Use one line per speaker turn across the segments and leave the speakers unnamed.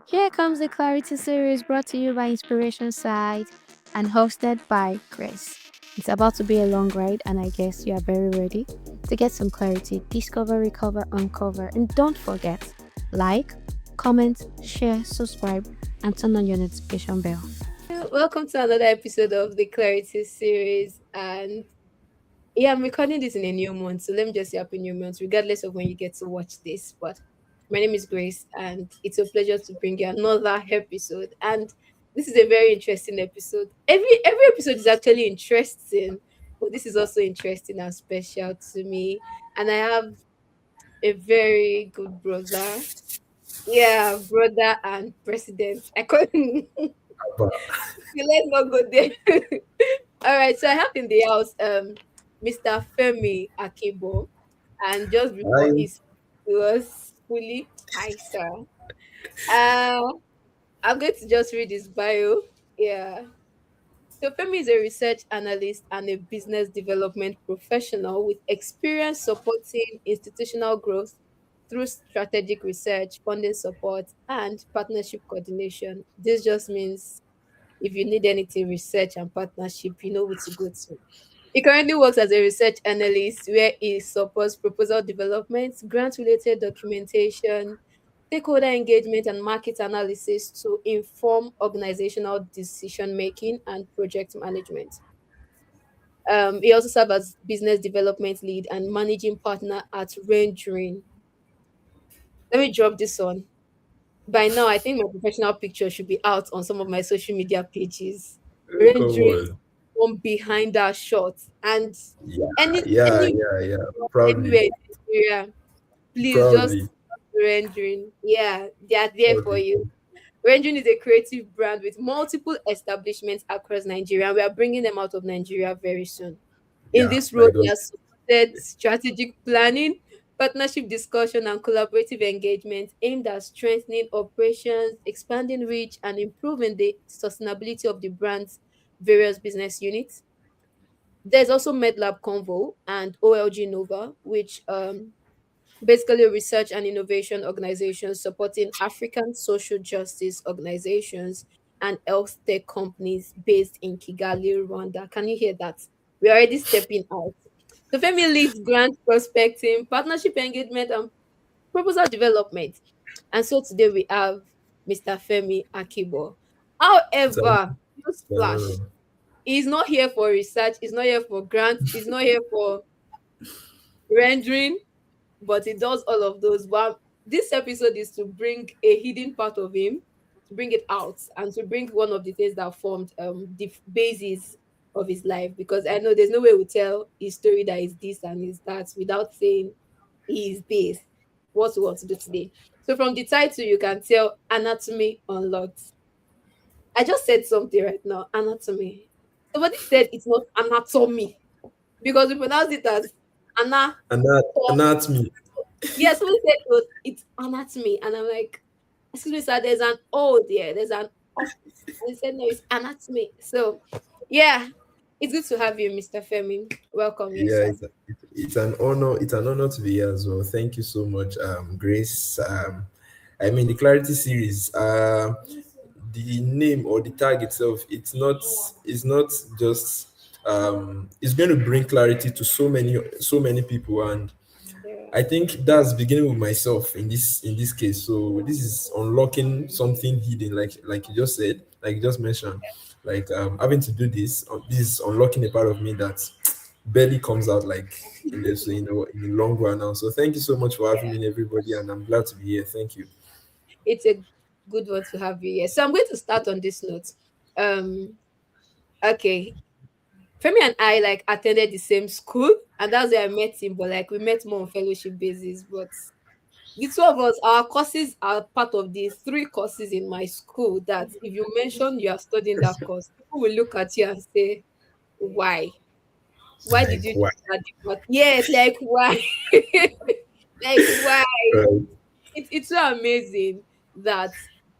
Here comes the Clarity series brought to you by Inspiration Side and hosted by Chris. It's about to be a long ride, and I guess you are very ready to get some clarity, discover, recover, uncover, and don't forget like, comment, share, subscribe, and turn on your notification bell.
Welcome to another episode of the Clarity series. And yeah, I'm recording this in a new month. So let me just say happy new month, regardless of when you get to watch this. But my name is Grace, and it's a pleasure to bring you another episode. And this is a very interesting episode. Every episode is actually interesting, but this is also interesting and special to me. And I have a very good brother. Yeah, brother and president. I couldn't
But
let's not go there. All right, so I have in the house Mr. Femi Akinbo, and just before
I
he was fully hi sir. Uh I'm going to just read his bio. Yeah. So Femi is a research analyst and a business development professional with experience supporting institutional growth through strategic research, funding support, and partnership coordination. This just means if you need anything research and partnership, you know who to go to. He currently works as a research analyst where he supports proposal development, grant related documentation, stakeholder engagement, and market analysis to inform organizational decision making and project management. He also serves as business development lead and managing partner at Rendering. Let me drop this on. By now, I think my professional picture should be out on some of my social media pages.
come
Rendering
on.
one behind that shot, and
Yeah, yeah,
any
yeah, yeah. Proudly,
anywhere in Nigeria, please
proudly.
just rendering. Yeah, they are there for
proudly.
you. Rendering is a creative brand with multiple establishments across Nigeria, and we are bringing them out of Nigeria very soon. In
Yeah,
this role,
like
he
those.
has supported strategic planning, partnership discussion, and collaborative engagement aimed at strengthening operations, expanding reach, and improving the sustainability of the brand's various business units. There's also MedLab Convo and OLG Nova, which basically research and innovation organizations supporting African social justice organizations and health tech companies based in Kigali, Rwanda. Can you hear that? We're already stepping out. So Femi leads grant prospecting, partnership engagement, and proposal development. And so today we have Mr. Femi Akibo.
Thank
However, no
you.
splash. He's not here for research, he's not here for grants, he's not here for rendering, but he does all of those. But this episode is to bring a hidden part of him, to bring it out, and to bring one of the things that formed the basis of his life. Because I know there's no way we tell his story that is this and is that without saying he is this. What we want to do today. So from the title, you can tell anatomy unlocked. I just said something right now. Anatomy. Somebody said it's not anatomy because we pronounce it as anatomy.
Anatomy.
Yeah, somebody said it's anatomy, and I'm like, excuse me, sir, there's an O there, there's an O. And he said, no, it's anatomy. So, yeah, it's good to have you, Mr. Femi. Welcome you,
Yeah,
sir.
it's an honor. It's an honor to be here as well. Thank you so much, Grace. I mean, the Clarity series. The name or the tag itself, it's not just. It's going to bring clarity to so many people, and
Yeah.
I think that's beginning with myself in this case. So this is unlocking something hidden, like you just said, like you just mentioned, like having to do this. This is unlocking a part of me that barely comes out like in the long run now. So thank you so much for having me, everybody, and I'm glad to be here. Thank you.
It's a good one to have you here. So I'm going to start on this note. Um, okay. Femi and I like attended the same school, and that's where I met him, but like we met more on fellowship basis. But the two of us, our courses are part of the three courses in my school that if you mention you are studying that course, people will look at you and say, why? Why did
Like
you
why?
choose that department? Yes, like why? Like why?
Right.
It's so amazing that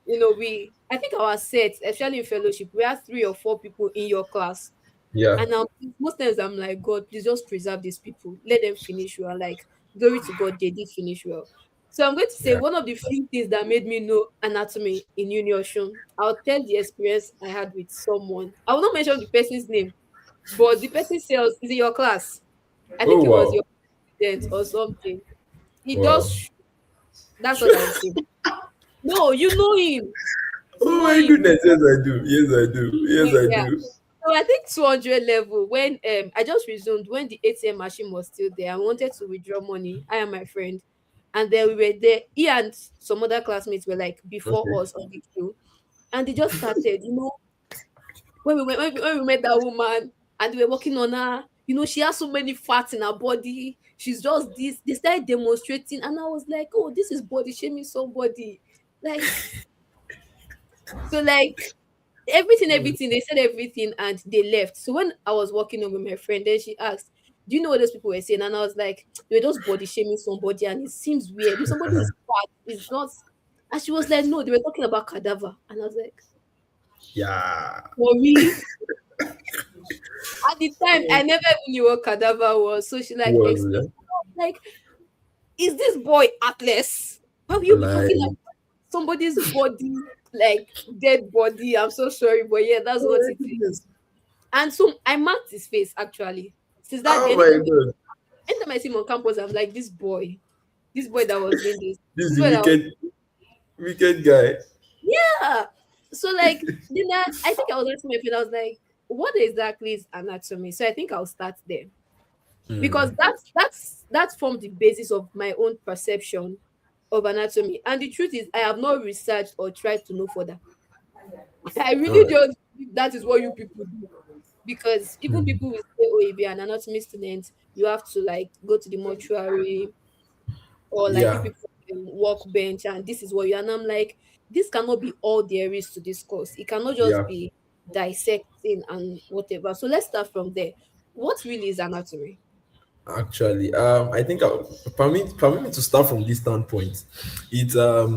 I think our sets, especially in fellowship, we have three or four people in your class.
Yeah.
And now most times I'm like, God, please just preserve these people. Let them finish well. Like, glory to God, they did finish well. So I'm going to say
Yeah.
one of the few things that made me know anatomy in Unioshun. I'll tell the experience I had with someone. I will not mention the person's name, but the person says is in your class. I think
Oh
it was your
wow.
student or something. He
Wow.
does. That's all I will say. No, you know him. You
Oh
know
my
him.
goodness. Yes, I do. Yes, I do. Yes, I
Yeah.
do.
So I think 200 level when I just resumed when the ATM machine was still there. I wanted to withdraw money. I and my friend, and then we were there. He and some other classmates were like before
Okay.
us on the queue, and they just started. When we met that woman and we were working on her. She has so many fats in her body. She's just this. They started demonstrating, and I was like, "Oh, this is body shaming somebody." Like, so like everything they said everything and they left. So when I was walking on with my friend, then she asked, do you know what those people were saying? And I was like, they were just body shaming somebody and it seems weird. If somebody is fat, it's not. And she was like, no, they were talking about cadaver. And I was like,
Yeah.
for really? At the time I never even knew what cadaver was. So she like
Was
explained,
it?
like, is this boy atlas? Why will you be talking
Like.
about somebody's body, like dead body? I'm so sorry, but yeah, that's
Oh
what
my
it is.
goodness.
And so I marked his face actually. Since that day,
Oh my god.
anytime I see him on campus, I'm like, this boy that was doing this,
This is
this
the
boy that was,
wicked guy.
yeah. So like, then I think I was asking my friend, I was like, what exactly is anatomy? So I think I'll start there because that's formed the basis of my own perception of anatomy. And the truth is, I have not researched or tried to know further. I
All
really
right.
just believe that is what you people do. Because even people will say, oh, if you're an anatomy student, you have to like go to the mortuary or like you
Yeah.
people can workbench and this is what you, and I'm like, this cannot be all there is to this course. It cannot just
Yeah.
be dissecting and whatever. So let's start from there. What really is anatomy?
Actually, I think permit me to start from this standpoint. It's for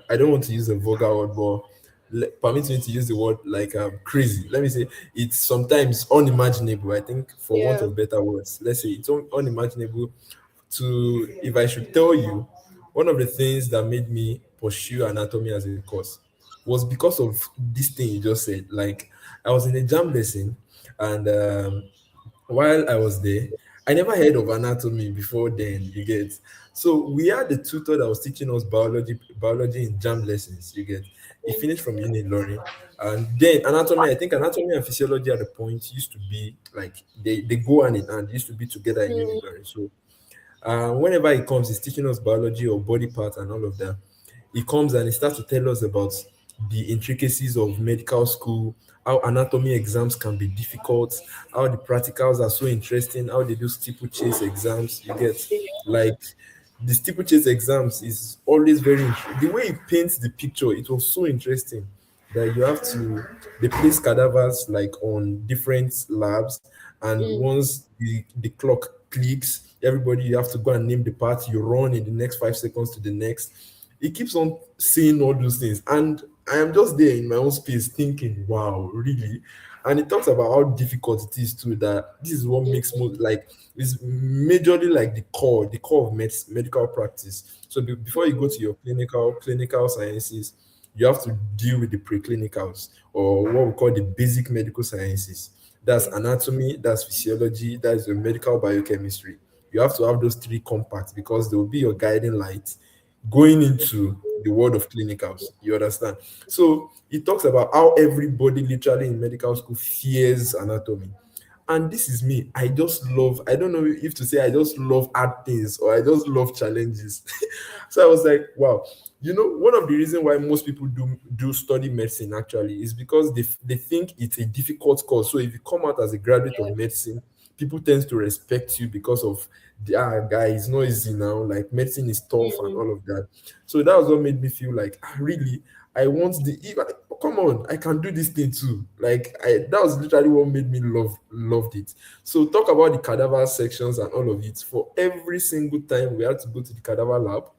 I don't want to use a vulgar word, but permit me to use the word like crazy. Let me say it's sometimes unimaginable. I think for want
Yeah.
of better words, let's say it's unimaginable to if I should tell you one of the things that made me pursue anatomy as a course was because of this thing you just said. Like I was in a jam lesson and while I was there, I never heard of anatomy before then, you get. So we had the tutor that was teaching us biology in jam lessons, you get. He finished from uni learning. And then anatomy, I think anatomy and physiology at the point used to be like they go hand in hand, used to be together in uni
Mm,
learning. So whenever he comes, he's teaching us biology or body parts and all of that. He comes and he starts to tell us about the intricacies of medical school, how anatomy exams can be difficult, how the practicals are so interesting, how they do steeplechase exams. You get
yeah.
like the steeplechase exams is always the way he paints the picture. It was so interesting that you have to they place cadavers like on different labs, and
Mm,
once the clock clicks, everybody you have to go and name the part. You run in the next 5 seconds to the next. He keeps on saying all those things, and I am just there in my own space thinking, wow, really? And it talks about how difficult it is too, that this is what makes
mm,
most like is majorly like the core of medical practice. So before you go
mm,
to your clinical sciences, you have to deal with the preclinicals, or what we call the basic medical sciences. That's
yeah.
anatomy, that's physiology, that's your medical biochemistry. You have to have those three compacts because they will be your guiding light going into the world of clinicals. You understand? So it talks about how everybody literally in medical school fears anatomy. And this is me. I just love, I don't know if to say I just love hard things or I just love challenges. So I was like, wow. One of the reasons why most people do study medicine actually is because they think it's a difficult course. So if you come out as a graduate of medicine, people tend to respect you because of the guy is not easy now. Like medicine is tough and
Mm,
all of that. So that was what made me feel like really I want come on, I can do this thing too. Like that was literally what made me loved it. So talk about the cadaver sections and all of it. For every single time we had to go to the cadaver lab,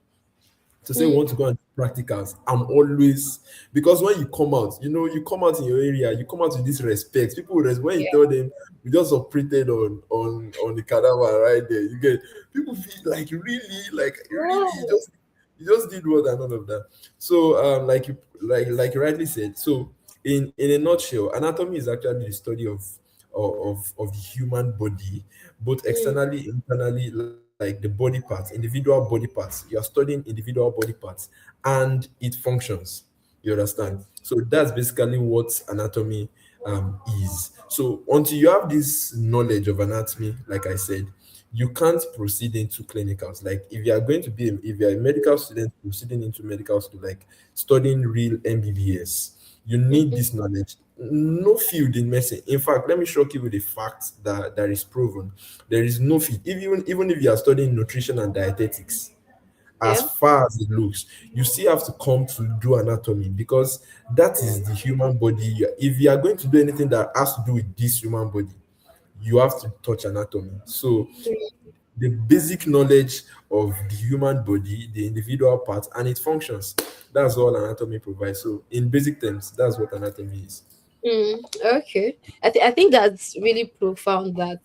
to say we
Mm.
want to go and do practicals, I'm always, because when you come out, you come out in your area, you come out with this respect. People will when you
Yeah.
tell them we just operated on the cadaver right there, you get people feel like really
Wow.
you just did what and none of that. So like you rightly said. So in a nutshell, anatomy is actually the study of the human body, both
Mm.
externally, internally, like the body parts, individual body parts. You are studying individual body parts and it functions. You understand?
Yes.
So that's basically what anatomy is. So until you have this knowledge of anatomy, like I said, you can't proceed into clinicals. Like if you are going to be, if you are a medical student proceeding into medical school, like studying real MBBS, you need
Mhm.
this knowledge. No field in medicine. In fact, let me shock you with a fact that is proven. There is no field, even if you are studying nutrition and dietetics, as
Yeah.
far as it looks, you still have to come to do anatomy because that is the human body. If you are going to do anything that has to do with this human body, you have to touch anatomy. So the basic knowledge of the human body, the individual parts, and its functions. That's all anatomy provides. So, in basic terms, that's what anatomy is.
Mm. Okay. I think that's really profound. That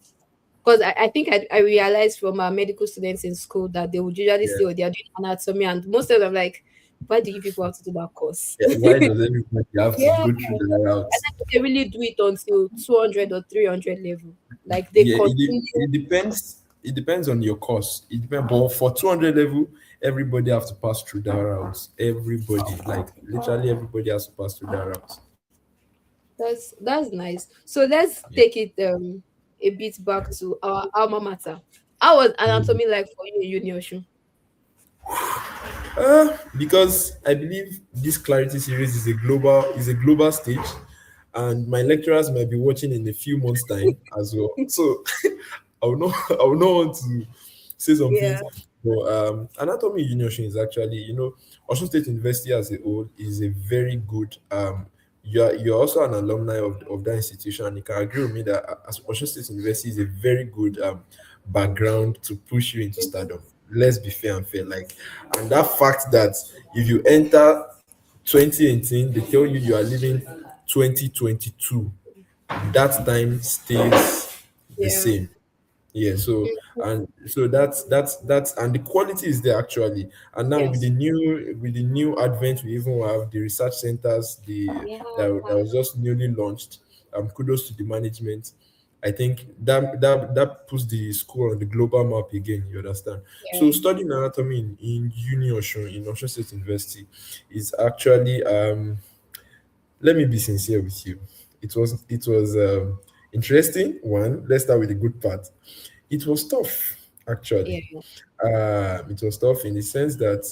because I think I realized from our medical students in school that they would usually
Yeah.
say, oh, they are doing anatomy, and most of them like, why do you people have to do that course?
Yeah. Why does everybody have to
Yeah.
go through the route?
And then they really do it until 200 or 300 level. Like they
Yeah,
continue.
it depends. It depends on your course. It depends. But for 200 level, everybody have to pass through that route. Everybody, like literally everybody has to pass through that route.
That's nice. So let's
Yeah.
take it a bit back to our alma mater. How was
Mm.
anatomy like for you in Uni Osun?
Because I believe this clarity series is a global stage, and my lecturers might be watching in a few months' time as well. So I will not want to say some
Yeah.
things. But anatomy union is actually, Osun State University as a whole is a very good. You're also an alumni of that institution, and you can agree with me that as Osun State University is a very good background to push you into stardom. Let's be fair and fair. Like, and that fact that if you enter 2018, they tell you you are leaving 2022, that time stays the
Yeah.
same. Yeah, so that's and the quality is there actually. And now with
Yes.
the new advent, we even have the research centers,
Yeah.
that was just newly launched. Kudos to the management. I think that puts the school on the global map again. You understand? So
Yeah.
studying anatomy in Uni Osun, in Osun State University, is actually let me be sincere with you. It was interesting. One, let's start with the good part. It was tough, actually.
Yeah.
It was tough in the sense that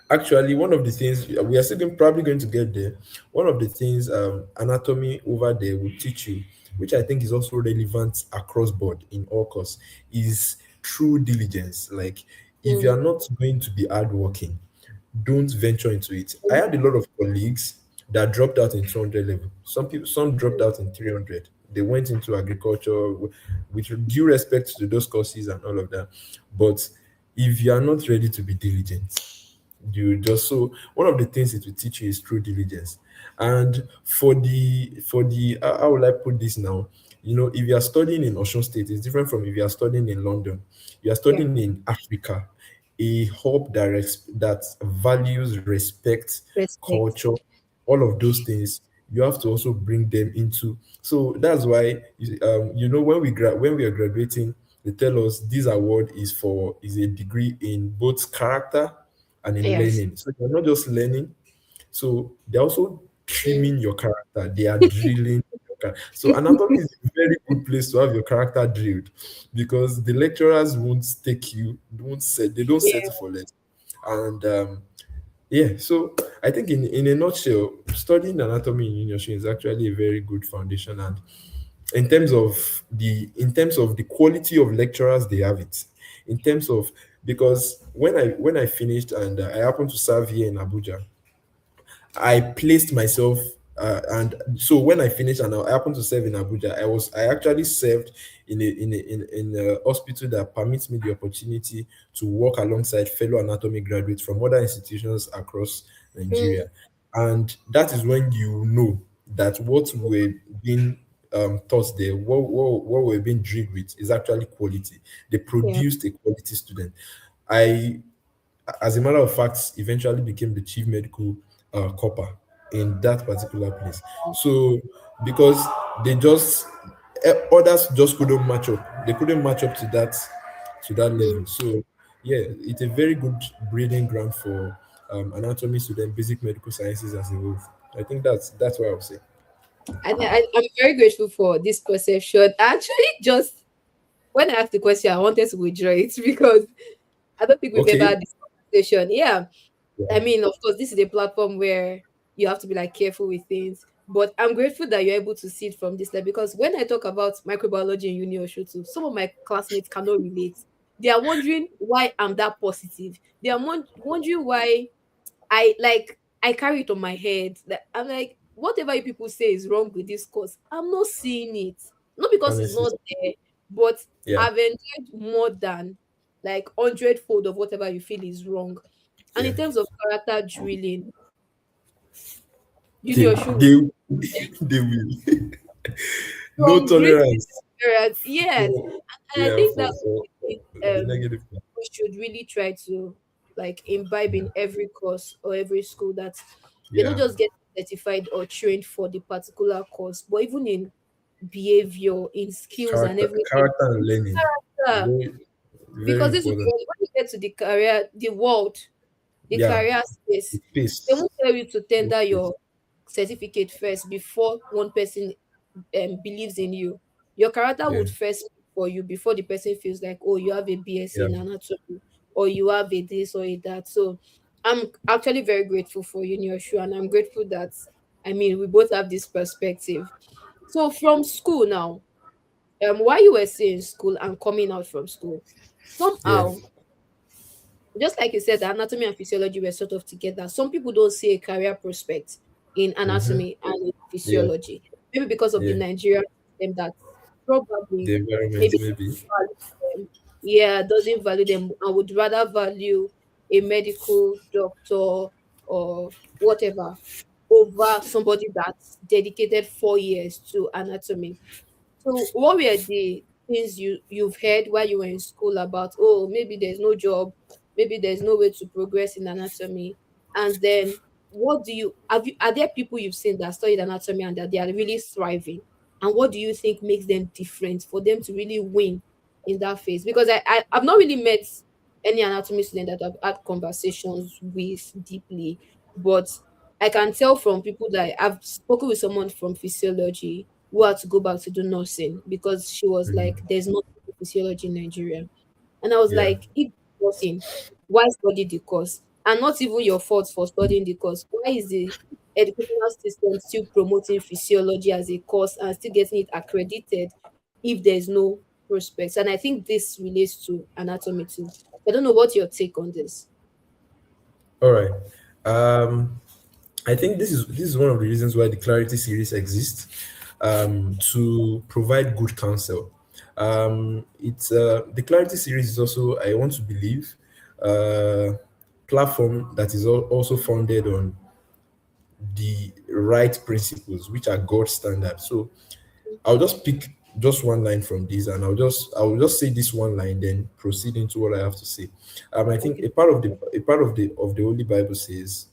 actually one of the things we are still probably going to get there. One of the things anatomy over there will teach you, which I think is also relevant across board in all course, is true diligence. Like if you
Mm.
are not going to be hardworking, don't venture into it. I had a lot of colleagues that dropped out in 200 level. Some dropped out in 300. They went into agriculture with due respect to those courses and all of that. But if you are not ready to be diligent, you just so one of the things it will teach you is true diligence. And for the how will I put this now? If you are studying in Osun State, it's different from if you are studying in London. You are
Yeah.
studying in Africa, a hub that values respect,
Respect.
culture, all of those things. You have to also bring them into. So that's why when we are graduating, they tell us this award is a degree in both character and in
Yes.
learning. So you're not just learning, so they're also
Mm.
trimming your character. They are drilling your character. So anatomy is a very good place to have your character drilled because the lecturers they don't
Yeah.
settle for less. And yeah, so I think in a nutshell, studying anatomy in university is actually a very good foundation. And in terms of the quality of lecturers, they have it. In terms of because when I finished and I happened to serve here in Abuja, I placed myself And so when I finished and I happened to serve in Abuja, I actually served in a hospital that permits me the opportunity to work alongside fellow anatomy graduates from other institutions across
Mm,
Nigeria. And that is when you know that what we're being taught there, what we're being drilled with is actually quality. They
yeah.
produced a quality student. I as a matter of fact, eventually became the chief medical copper in that particular place. So because they just others just couldn't match up. They couldn't match up to that
Mm.
level. So yeah, it's a very good breeding ground for anatomy student, basic medical sciences as a whole. I think that's what I would say.
I'm very grateful for this perception. Actually, just when I asked the question, I wanted to withdraw it because I don't think we've ever
Okay.
had this conversation. Yeah, I
Yeah.
mean, of course, this is a platform where you have to be like careful with things. But I'm grateful that you're able to see it from this level because when I talk about microbiology in uni or too, some of my classmates cannot relate. They are wondering why I'm that positive. They are wondering why I carry it on my head. That I'm like, whatever you people say is wrong with this course, I'm not seeing it. Not because it's
Honestly,
not there, but
yeah,
I've enjoyed more than like 100-fold of whatever you feel is wrong. And
yeah.
in terms of character drilling,
They
Junior Shu
they they will. No
from great
tolerance
areas, yes.
for
And I
yeah
think
for
that's
for
something
the negative.
we should really try to like imbibe in every course or every school that you're not
Yeah,
just getting certified or trained for the particular course, but even in behavior, in skills and everything.
character and learning,
Yeah,
very very
because this will be
important.
when you get to the career, the world, the
Yeah,
career space, they
pace.
won't tell you to tender
Pace.
your certificate first before one person believes in you. Your character
Yeah,
would first speak for you before the person feels like, oh, you have a BSc
yeah.
in anatomy or you have a this or a that. So I'm actually very grateful for you, Nyoshu, and I'm grateful that I mean we both have this perspective. So from school now, while you were still in school and coming out from school,
Yeah.
somehow just like you said, the anatomy and physiology were sort of together. Some people don't see a career prospect in
Mm-hmm.
anatomy and in
Yeah,
physiology, maybe because of the
yeah.
Nigerian system that
The
probably
environment
maybe
maybe.
doesn't value them. Yeah, doesn't value them and would rather value a medical doctor or whatever over somebody that's dedicated 4 years to anatomy. So what were the things you've heard while you were in school about, oh, maybe there's no job, maybe there's no way to progress in anatomy? And then what do you have you are there people you've seen that studied anatomy and that they are really thriving? And what do you think makes them different for them to really win in that phase? Because I've not really met any anatomy student that I've had conversations with deeply, but I can tell from people that I've spoken with someone from physiology who had to go back to do nursing because she was like,
Mhm.
there's no physiology in Nigeria. And I was
Yeah.
like, if nursing, why study the course? And not even your fault for studying the course. Why is the educational system still promoting physiology as a course and still getting it accredited if there's no prospects? And I think this relates to anatomy too. I don't know what your take on this.
All right. Um, I think this is one of the reasons why the Clarity series exists, to provide good counsel. It's the Clarity series is also, I want to believe, platform that is also founded on the right principles, which are God standard. So I'll just pick just one line from this, and I'll just say this one line, then proceed into what I have to say. I think
Okay.
a part of the Holy Bible says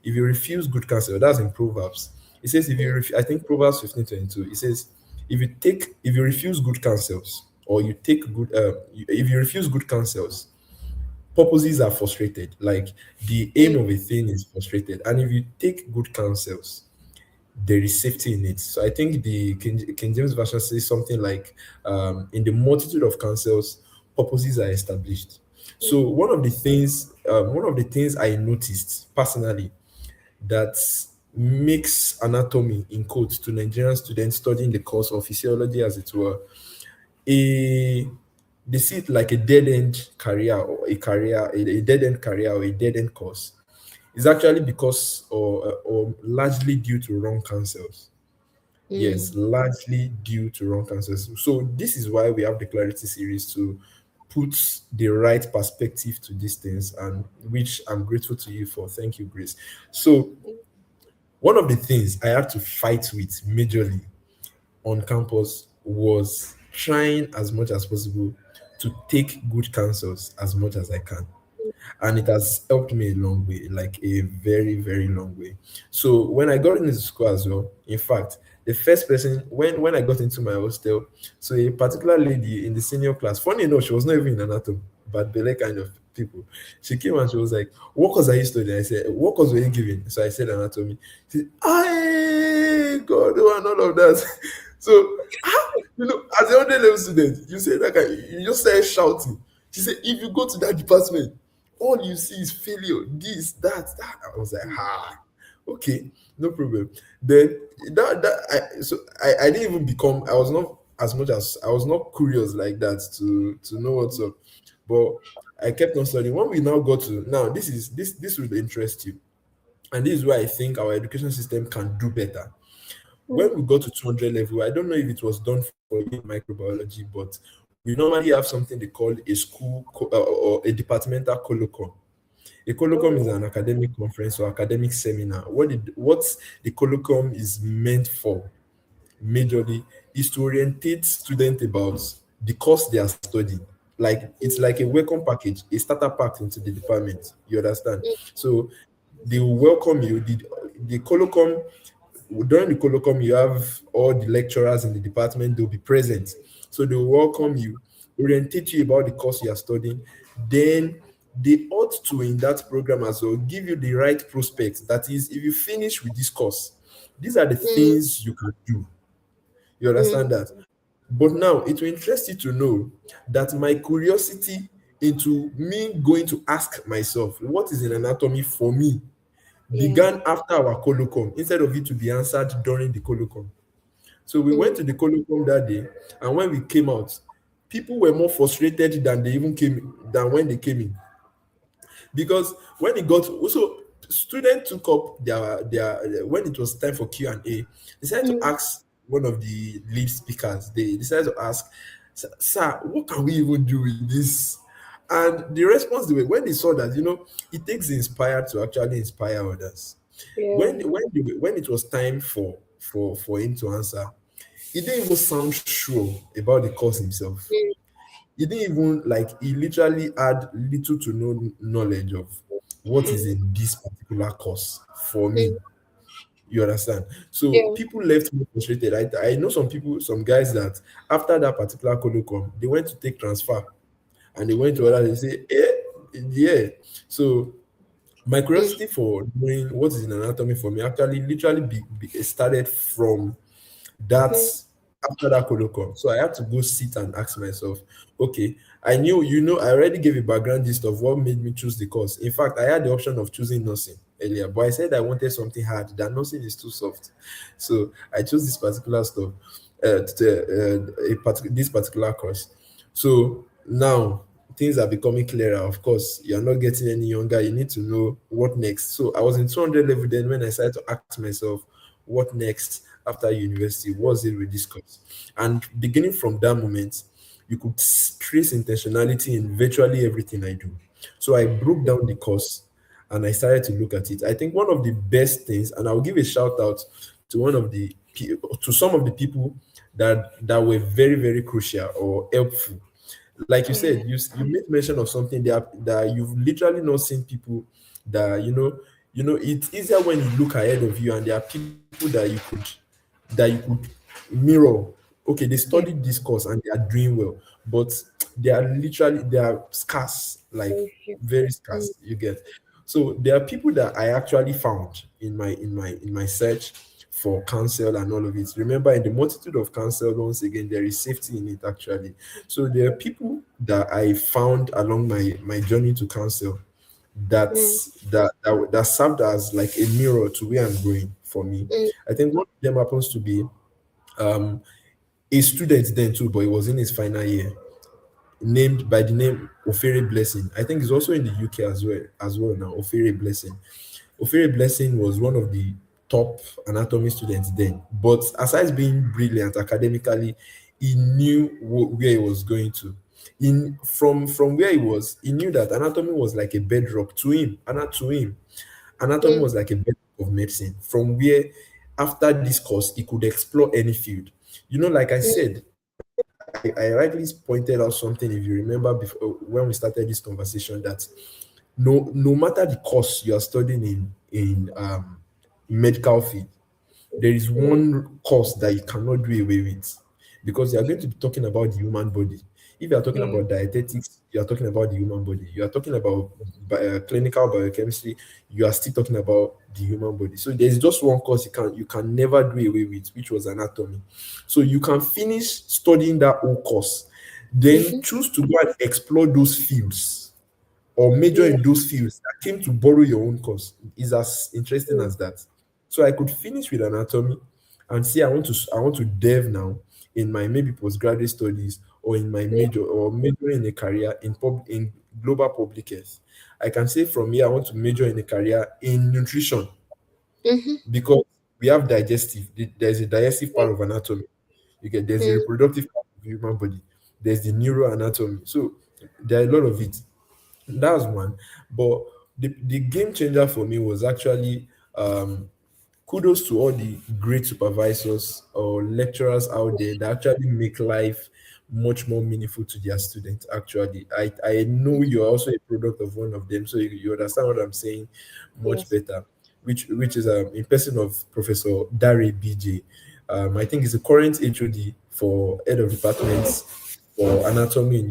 if you refuse good counsel, that's in Proverbs. It says I think Proverbs 15:22. It says if you refuse good counsels, or you take good if you refuse good counsels, purposes are frustrated. Like the aim
Mm,
of a thing is frustrated, and if you take good counsels, there is safety in it. So I think the King James Version says something like, in the multitude of counsels, purposes are established. So
mm,
one of the things I noticed personally that makes anatomy, in quotes, to Nigerian students studying the course of physiology, as it were, a they see it like a dead end career, or a dead end career, or a dead end course, It's actually because or largely due to wrong cancels. Yes,
Mm.
largely due to wrong cancels. So this is why we have the clarity series to put the right perspective to these things, and which I'm grateful to you for. Thank you, Grace. So one of the things I had to fight with majorly on campus was trying as much as possible to take good counsels as much as I can, and it has helped me a long way, like a very very long way. So when I got into school as well, in fact, the first person when I got into my hostel, so a particular lady in the senior class, funny enough, she was not even in anatomy, but Bele kind of people. She came and she was like, what course are you studying? I said, what course were you giving? So I said anatomy. She said, I God, and all of that. So as a 100 level student, you say that you just started shouting. She said, if you go to that department, all you see is failure, this, that. I was like, okay, no problem. Then I didn't even become, I was not as much as, I was not curious like that to know what's up. But I kept on studying. When we now got to, now this will interest you. And this is why I think our education system can do better. When we got to 200 level, I don't know if it was done for you in microbiology, but we normally have something they call a or a departmental colloquium. A colloquium is
Oh.
an academic conference or academic seminar. What the colloquium is meant for, majorly, is to orientate students about the course they are studying. Like it's like a welcome package, a starter pack into the department. You understand? So they will welcome you. The colloquium, during the colloquium, you have all the lecturers in the department, they'll be present. So they'll welcome you, orientate you about the course you are studying. Then they ought to, in that program as well, give you the right prospects. That is, if you finish with this course, these are the
Mm.
things you can do. You understand
Mm.
that? But now it will interest you to know that my curiosity into me going to ask myself what is in anatomy for me
Yeah.
began after our colloquium instead of it to be answered during the colloquium. So we went
Mm.
to the colloquium that day, and when we came out, people were more frustrated than they even came than when they came in, because when it got also students took up their when it was time for Q&A, they decided to
Mm.
ask one of the lead speakers. They decided to ask, sir, what can we even do with this? And the response they were, when they saw that, it takes the inspired to actually inspire others.
Yeah.
When it was time for him to answer, he didn't even sound sure about the course himself.
Mm.
He didn't even, like, he literally had little to no knowledge of what is
Mm.
in this particular course for me.
Mm.
You understand? So
Yeah.
people left me frustrated. I know some people, some guys that after that particular colloquium, they went to take transfer, and they went to
Yeah.
others and say, yeah. So my
Mm.
curiosity for knowing what is in anatomy for me actually literally started from that,
Mm.
after that colloquium. So I had to go sit and ask myself, okay, I knew, I already gave a background gist of what made me choose the course. In fact, I had the option of choosing nursing earlier, but I said I wanted something hard. That nursing is too soft. So I chose this particular stuff, this particular course. So now things are becoming clearer. Of course, you're not getting any younger. You need to know what next. So I was in 200 level then when I started to ask myself, what next after university? What's it we discuss? And beginning from that moment, you could trace intentionality in virtually everything I do. So I broke down the course and I started to look at it. I think one of the best things, and I'll give a shout out to to some of the people that were very very crucial or helpful. Like you
Yeah.
said, you made mention of something that you've literally not seen people that it's easier when you look ahead of you and there are people that you could mirror. Okay, they
Yeah.
studied this course and they are doing well, but they are scarce, like
Very few.
very
Mm.
scarce. You get. So there are people that I actually found in my search for counsel and all of it. Remember, in the multitude of counsel, once again, there is safety in it actually. So there are people that I found along my journey to counsel
Mm.
that served as like a mirror to where I'm going for me.
Mm.
I think one of them happens to be um, a student then too, but he was in his final year, named by the name Ofere Blessing. I think he's also in the UK as well now. Ofere Blessing. Ofere Blessing was one of the top anatomy students then. But aside being brilliant academically, he knew where he was going to. In from where he was, he knew that anatomy was like a bedrock to him. To him, anatomy
Mm.
was like a bedrock of medicine. From where, after this course, he could explore any field. Like I
Mm.
said, I rightly pointed out something, if you remember, before when we started this conversation, that no matter the course you are studying in medical field, there is one course that you cannot do away with, because you are going to be talking about the human body. If you are talking
Yeah.
about dietetics, you are talking about the human body. You are talking about clinical biochemistry, you are still talking about the human body. So there's just one course you can never do away with, which was anatomy. So you can finish studying that whole course, then
Mm-hmm.
choose to go and explore those fields, or major
Yeah.
in those fields that came to borrow your own course. Is as interesting
Mm.
as that. So I could finish with anatomy and say I want to delve now in my maybe postgraduate studies, or in my
Yeah.
major in a career in global public health. I can say from here I want to major in a career in nutrition,
Mm-hmm.
because we have there's a digestive
Yeah.
part of anatomy. There's the
Mm.
reproductive part of the human body, there's the neuroanatomy. So there are a lot of it. That's one. But the game changer for me was actually, kudos to all the great supervisors or lecturers out there that actually make life much more meaningful to their students. Actually, I know you're also a product of one of them, so you understand what I'm saying much
Yes.
better. Which is in person of Professor Dare BJ. I think he's the current HOD for head of departments for anatomy in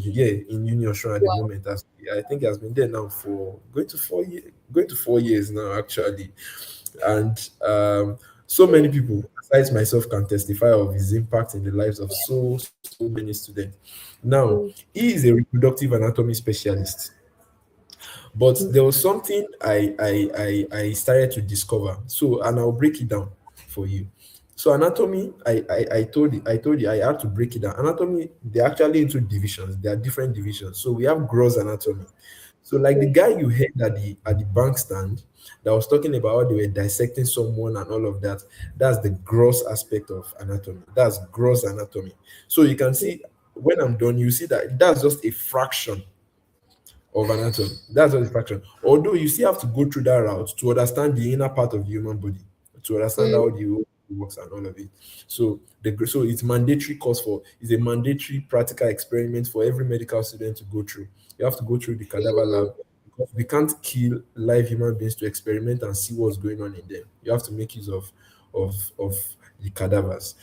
Union Shore at the
Wow.
moment. I think he has been there now for going to 4 years now, actually. And so many
Mm.
people besides myself can testify of his impact in the lives of so many students. Now,
Mm.
he is a reproductive anatomy specialist, but
Mm.
there was something I started to discover. So, and I'll break it down for you. So anatomy, I told you I had to break it down. Anatomy, they're actually into divisions. There are different divisions. So we have gross anatomy. So like the
Mm.
guy you heard at the bank stand that was talking about how they were dissecting someone and all of that, that's the gross aspect of anatomy. That's gross anatomy. So you can
Mm.
see, when I'm done, you see that that's just a fraction of anatomy. That's just a fraction. Although you still have to go through that route to understand the inner part of the human body, to understand
Mm.
how the whole works and all of it. So it's mandatory course it's a mandatory practical experiment for every medical student to go through. You have to go through the cadaver
Mm.
lab, because we can't kill live human beings to experiment and see what's going on in them. You have to make use of the cadavers.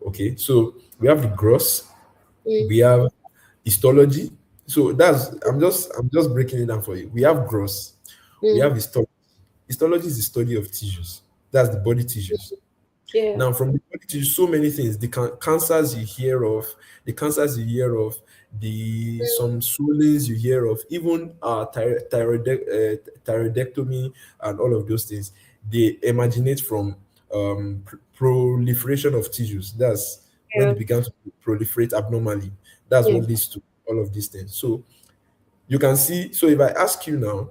Okay, so we have the gross,
Mm.
we have histology. So I'm just breaking it down for you. We have gross, we
Mm.
have histology. Histology is the study of tissues. That's the body tissues.
Yeah.
Now, from the body tissue, so many things. The cancers you hear of, the cancers you hear of, the
Mm.
some swellings you hear of, even thyroidectomy and all of those things. They emanate from proliferation of tissues. That's when they
Yeah.
began to proliferate abnormally. That's what
Yes.
leads to all of these things. So you can see. So if I ask you now,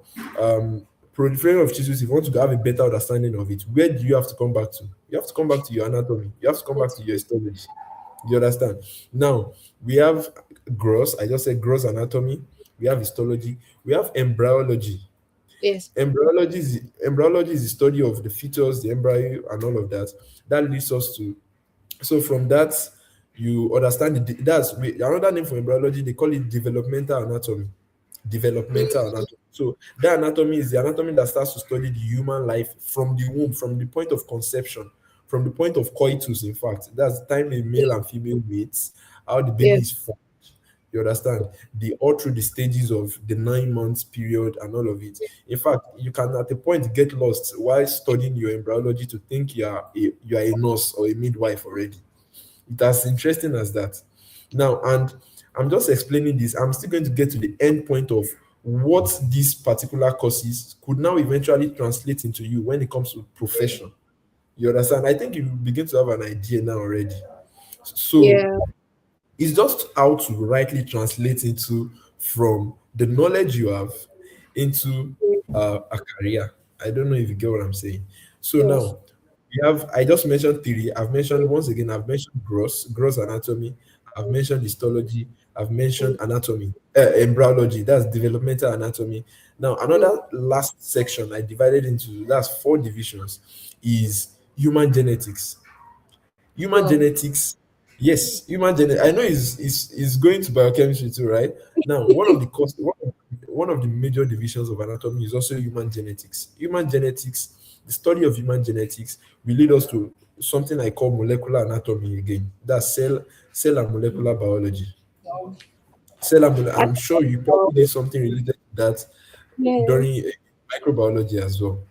proliferation of tissues, if you want to have a better understanding of it, where do you have to come back to? You have to come back to your anatomy. You have to come back to your histology. You understand? Now we have gross. I just said gross anatomy. We have histology. We have embryology.
Yes.
Embryology is the study of the fetus, the embryo, and all of that. That leads us to, so from that, you understand another name for embryology. They call it developmental anatomy. Developmental
Mm.
anatomy. So that anatomy is the anatomy that starts to study the human life from the womb, from the point of conception, from the point of coitus. In fact, that's the time a male and female mates, how the baby
Yes.
is formed. You understand? The all through the stages of the 9 months period and all of it. In fact, you can at a point get lost while studying your embryology to think you are a nurse or a midwife already. It's as interesting as that. Now, and I'm just explaining this. I'm still going to get to the end point of what these particular courses could now eventually translate into you when it comes to profession. You understand? I think you begin to have an idea now already. So
Yeah.
it's just how to rightly translate into from the knowledge you have into a career. I don't know if you get what I'm saying. So
Yes.
now we have, I just mentioned theory. I've mentioned, once again, I've mentioned gross anatomy. I've mentioned histology. I've mentioned
Mm,
anatomy, embryology. That's developmental anatomy. Now
mm,
another last section I divided into, that's four divisions, is human genetics. Human
wow.
genetics, yes, human genetics. I know is going to biochemistry too, right? Now, one of the major divisions of anatomy is also human genetics. Human genetics, the study of human genetics, will lead us to something I call molecular anatomy again. That's cell and molecular biology.
I
I'm
think
sure you
wow.
probably did something related to that
Yeah.
during microbiology as well.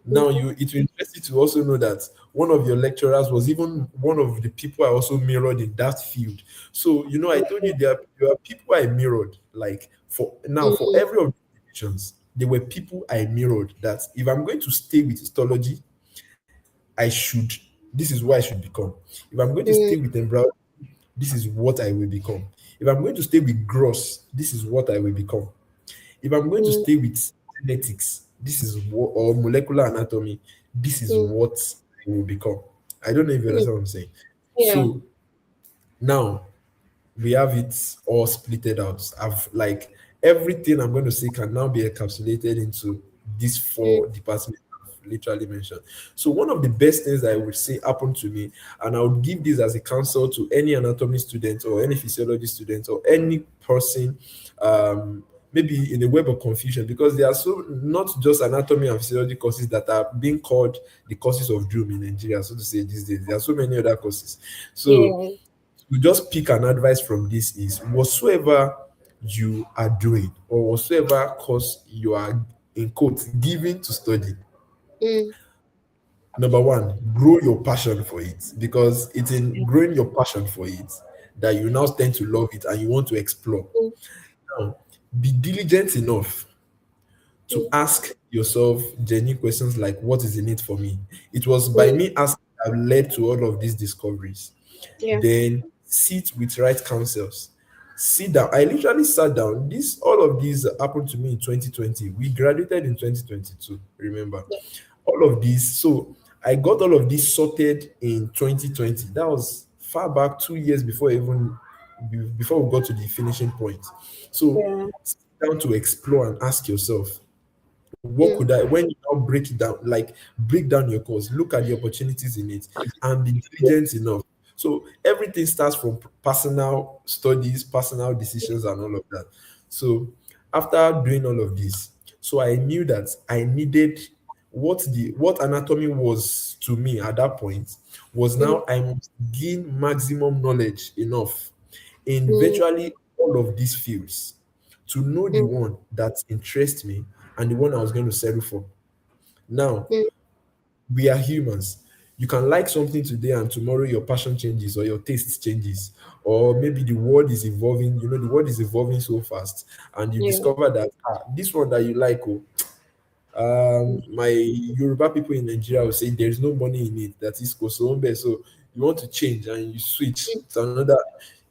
Now,
Mm,
you it will interest you to also know that one of your lecturers was even one of the people I also mirrored in that field. So, I told you there are people I mirrored. Like, for
mm,
every of the divisions, there were people I mirrored that if I'm going to stay with histology, I should this is what I should become. If I'm going to stay
mm,
with embryology, this is what I will become. If I'm going to stay with gross, this is what I will become. If I'm going to
mm,
stay with genetics, this is what, or molecular anatomy, this is
mm,
what I will become. I don't know if you
mm.
understand what I'm saying.
Yeah.
So now we have it all splitted out. I've like everything I'm going to say can now be encapsulated into these
Mm,
four departments I've literally mentioned. So one of the best things I would say happened to me, and I would give this as a counsel to any anatomy student or any physiology student or any person, maybe in a web of confusion, because there are so not just anatomy and physiology courses that are being called the courses of doom in Nigeria, so to say these days. There are so many other courses. So
yeah.
to just pick an advice from this is whatsoever you are doing or whatsoever course you are in quotes giving to study,
Mm,
number one, grow your passion for it, because it's in
yeah.
growing your passion for it that you now tend to love it and you want to explore.
Mm,
Now, be diligent enough to
mm,
ask yourself genuine questions like, what is in it for me? It was by
mm,
me asking that led to all of these discoveries.
yeah.
Then sit with right counsels. Sit down. I literally sat down. All of these happened to me in 2020. We graduated in 2022. Remember,
Yeah.
all of these. So I got all of this sorted in 2020. That was far back, 2 years before we got to the finishing point. So
Yeah.
sit down to explore and ask yourself, what
Mm,
could I, when you now break it down, like break down your course, look at the opportunities in it, and be diligent enough. So everything starts from personal studies, personal decisions, and all of that. So after doing all of this, so I knew that I needed what anatomy was to me at that point was
mm,
now I must gain maximum knowledge enough in
mm,
virtually all of these fields to know the
mm,
one that interests me and the one I was going to settle for. Now,
mm,
we are humans. You can like something today and tomorrow your passion changes or your taste changes. Or maybe the world is evolving, the world is evolving so fast, and you
yeah.
discover that this one that you like, oh,
Mm,
my Yoruba people in Nigeria will say there's no money in it. That is Kosombe. So you want to change and you switch to another.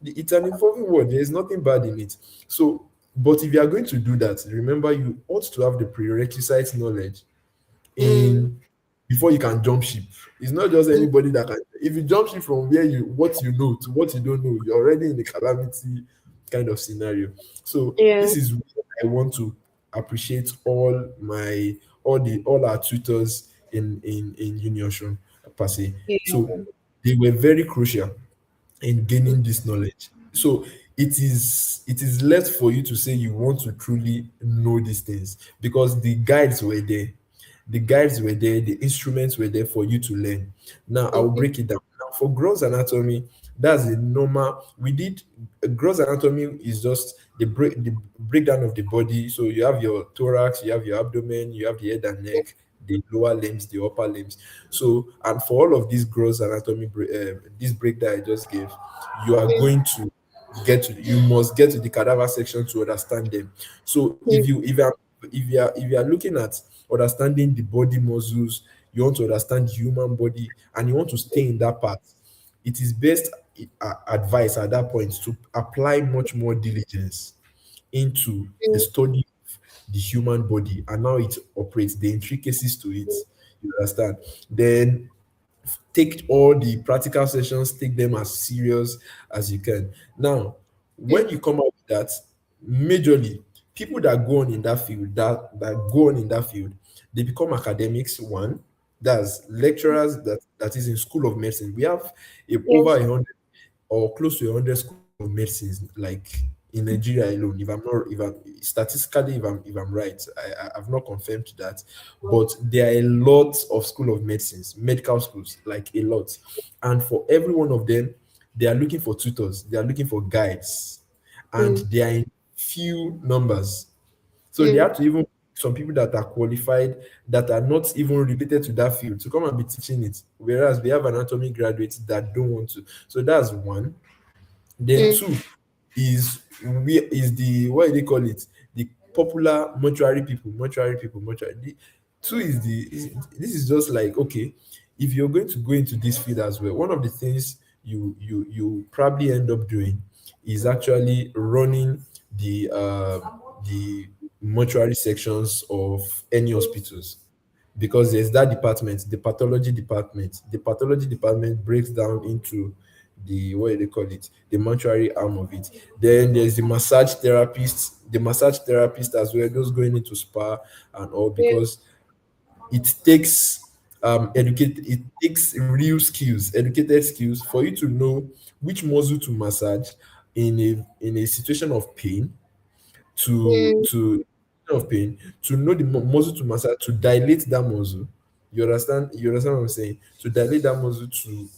It's an evolving world. There's nothing bad in it. So, but if you are going to do that, remember you ought to have the prerequisite knowledge
mm,
in before you can jump ship. It's not just
mm,
anybody that can. If you jump ship from where what you know to what you don't know, you're already in a calamity kind of scenario. So
yeah.
this is where I want to appreciate all our tutors in Uniosun per se. So
Yeah.
they were very crucial in
Mm,
gaining this knowledge. So it is left for you to say you want to truly know these things because the guides were there. The guides were there, the instruments were there for you to learn. Now I will
mhm,
break it down. Now for gross anatomy, that's a normal. We did gross anatomy is just the breakdown of the body. So you have your thorax, you have your abdomen, you have the head and neck, the lower limbs, the upper limbs. So, and for all of these gross anatomy, this breakdown I just gave, you are
mm,
you must get to the cadaver section to understand them. So,
mm,
if you are looking at understanding the body muscles, you want to understand the human body, and you want to stay in that part, it is best advice at that point to apply much more diligence into the
mm,
study the human body and how it operates, the intricacies to it. You understand? Then take all the practical sessions, take them as serious as you can. Now, when you come out with that, majorly people that go on in that field, that go on in that field, they become academics. One, that's lecturers that is in school of medicine. We have over
Yes.
100 or close to 100 schools of medicine, like in Nigeria alone. If I'm statistically, if I'm right, I've not confirmed that, but there are a lot of school of medicines, medical schools, like a lot, and for every one of them, they are looking for tutors, they are looking for guides, and
Mm.
they are in few numbers. So they
Mm.
have to even some people that are qualified that are not even related to that field to come and be teaching it. Whereas we have anatomy graduates that don't want to. So that's one. Then
Mm.
two is the what do they call it? The popular mortuary. Two this is just like, okay, if you're going to go into this field as well, one of the things you probably end up doing is actually running the mortuary sections of any hospitals, because there's that department, the pathology department. The pathology department breaks down into the what do they call it, the mortuary arm of it. Then there's the massage therapist as well, those going into spa and all,
Yeah.
because it takes it takes real skills, educated skills, for you to know which muscle to massage in a situation of pain,
Mm.
to of pain, to know the muscle to massage, to dilate that muscle. You understand what I'm saying? To dilate that muscle to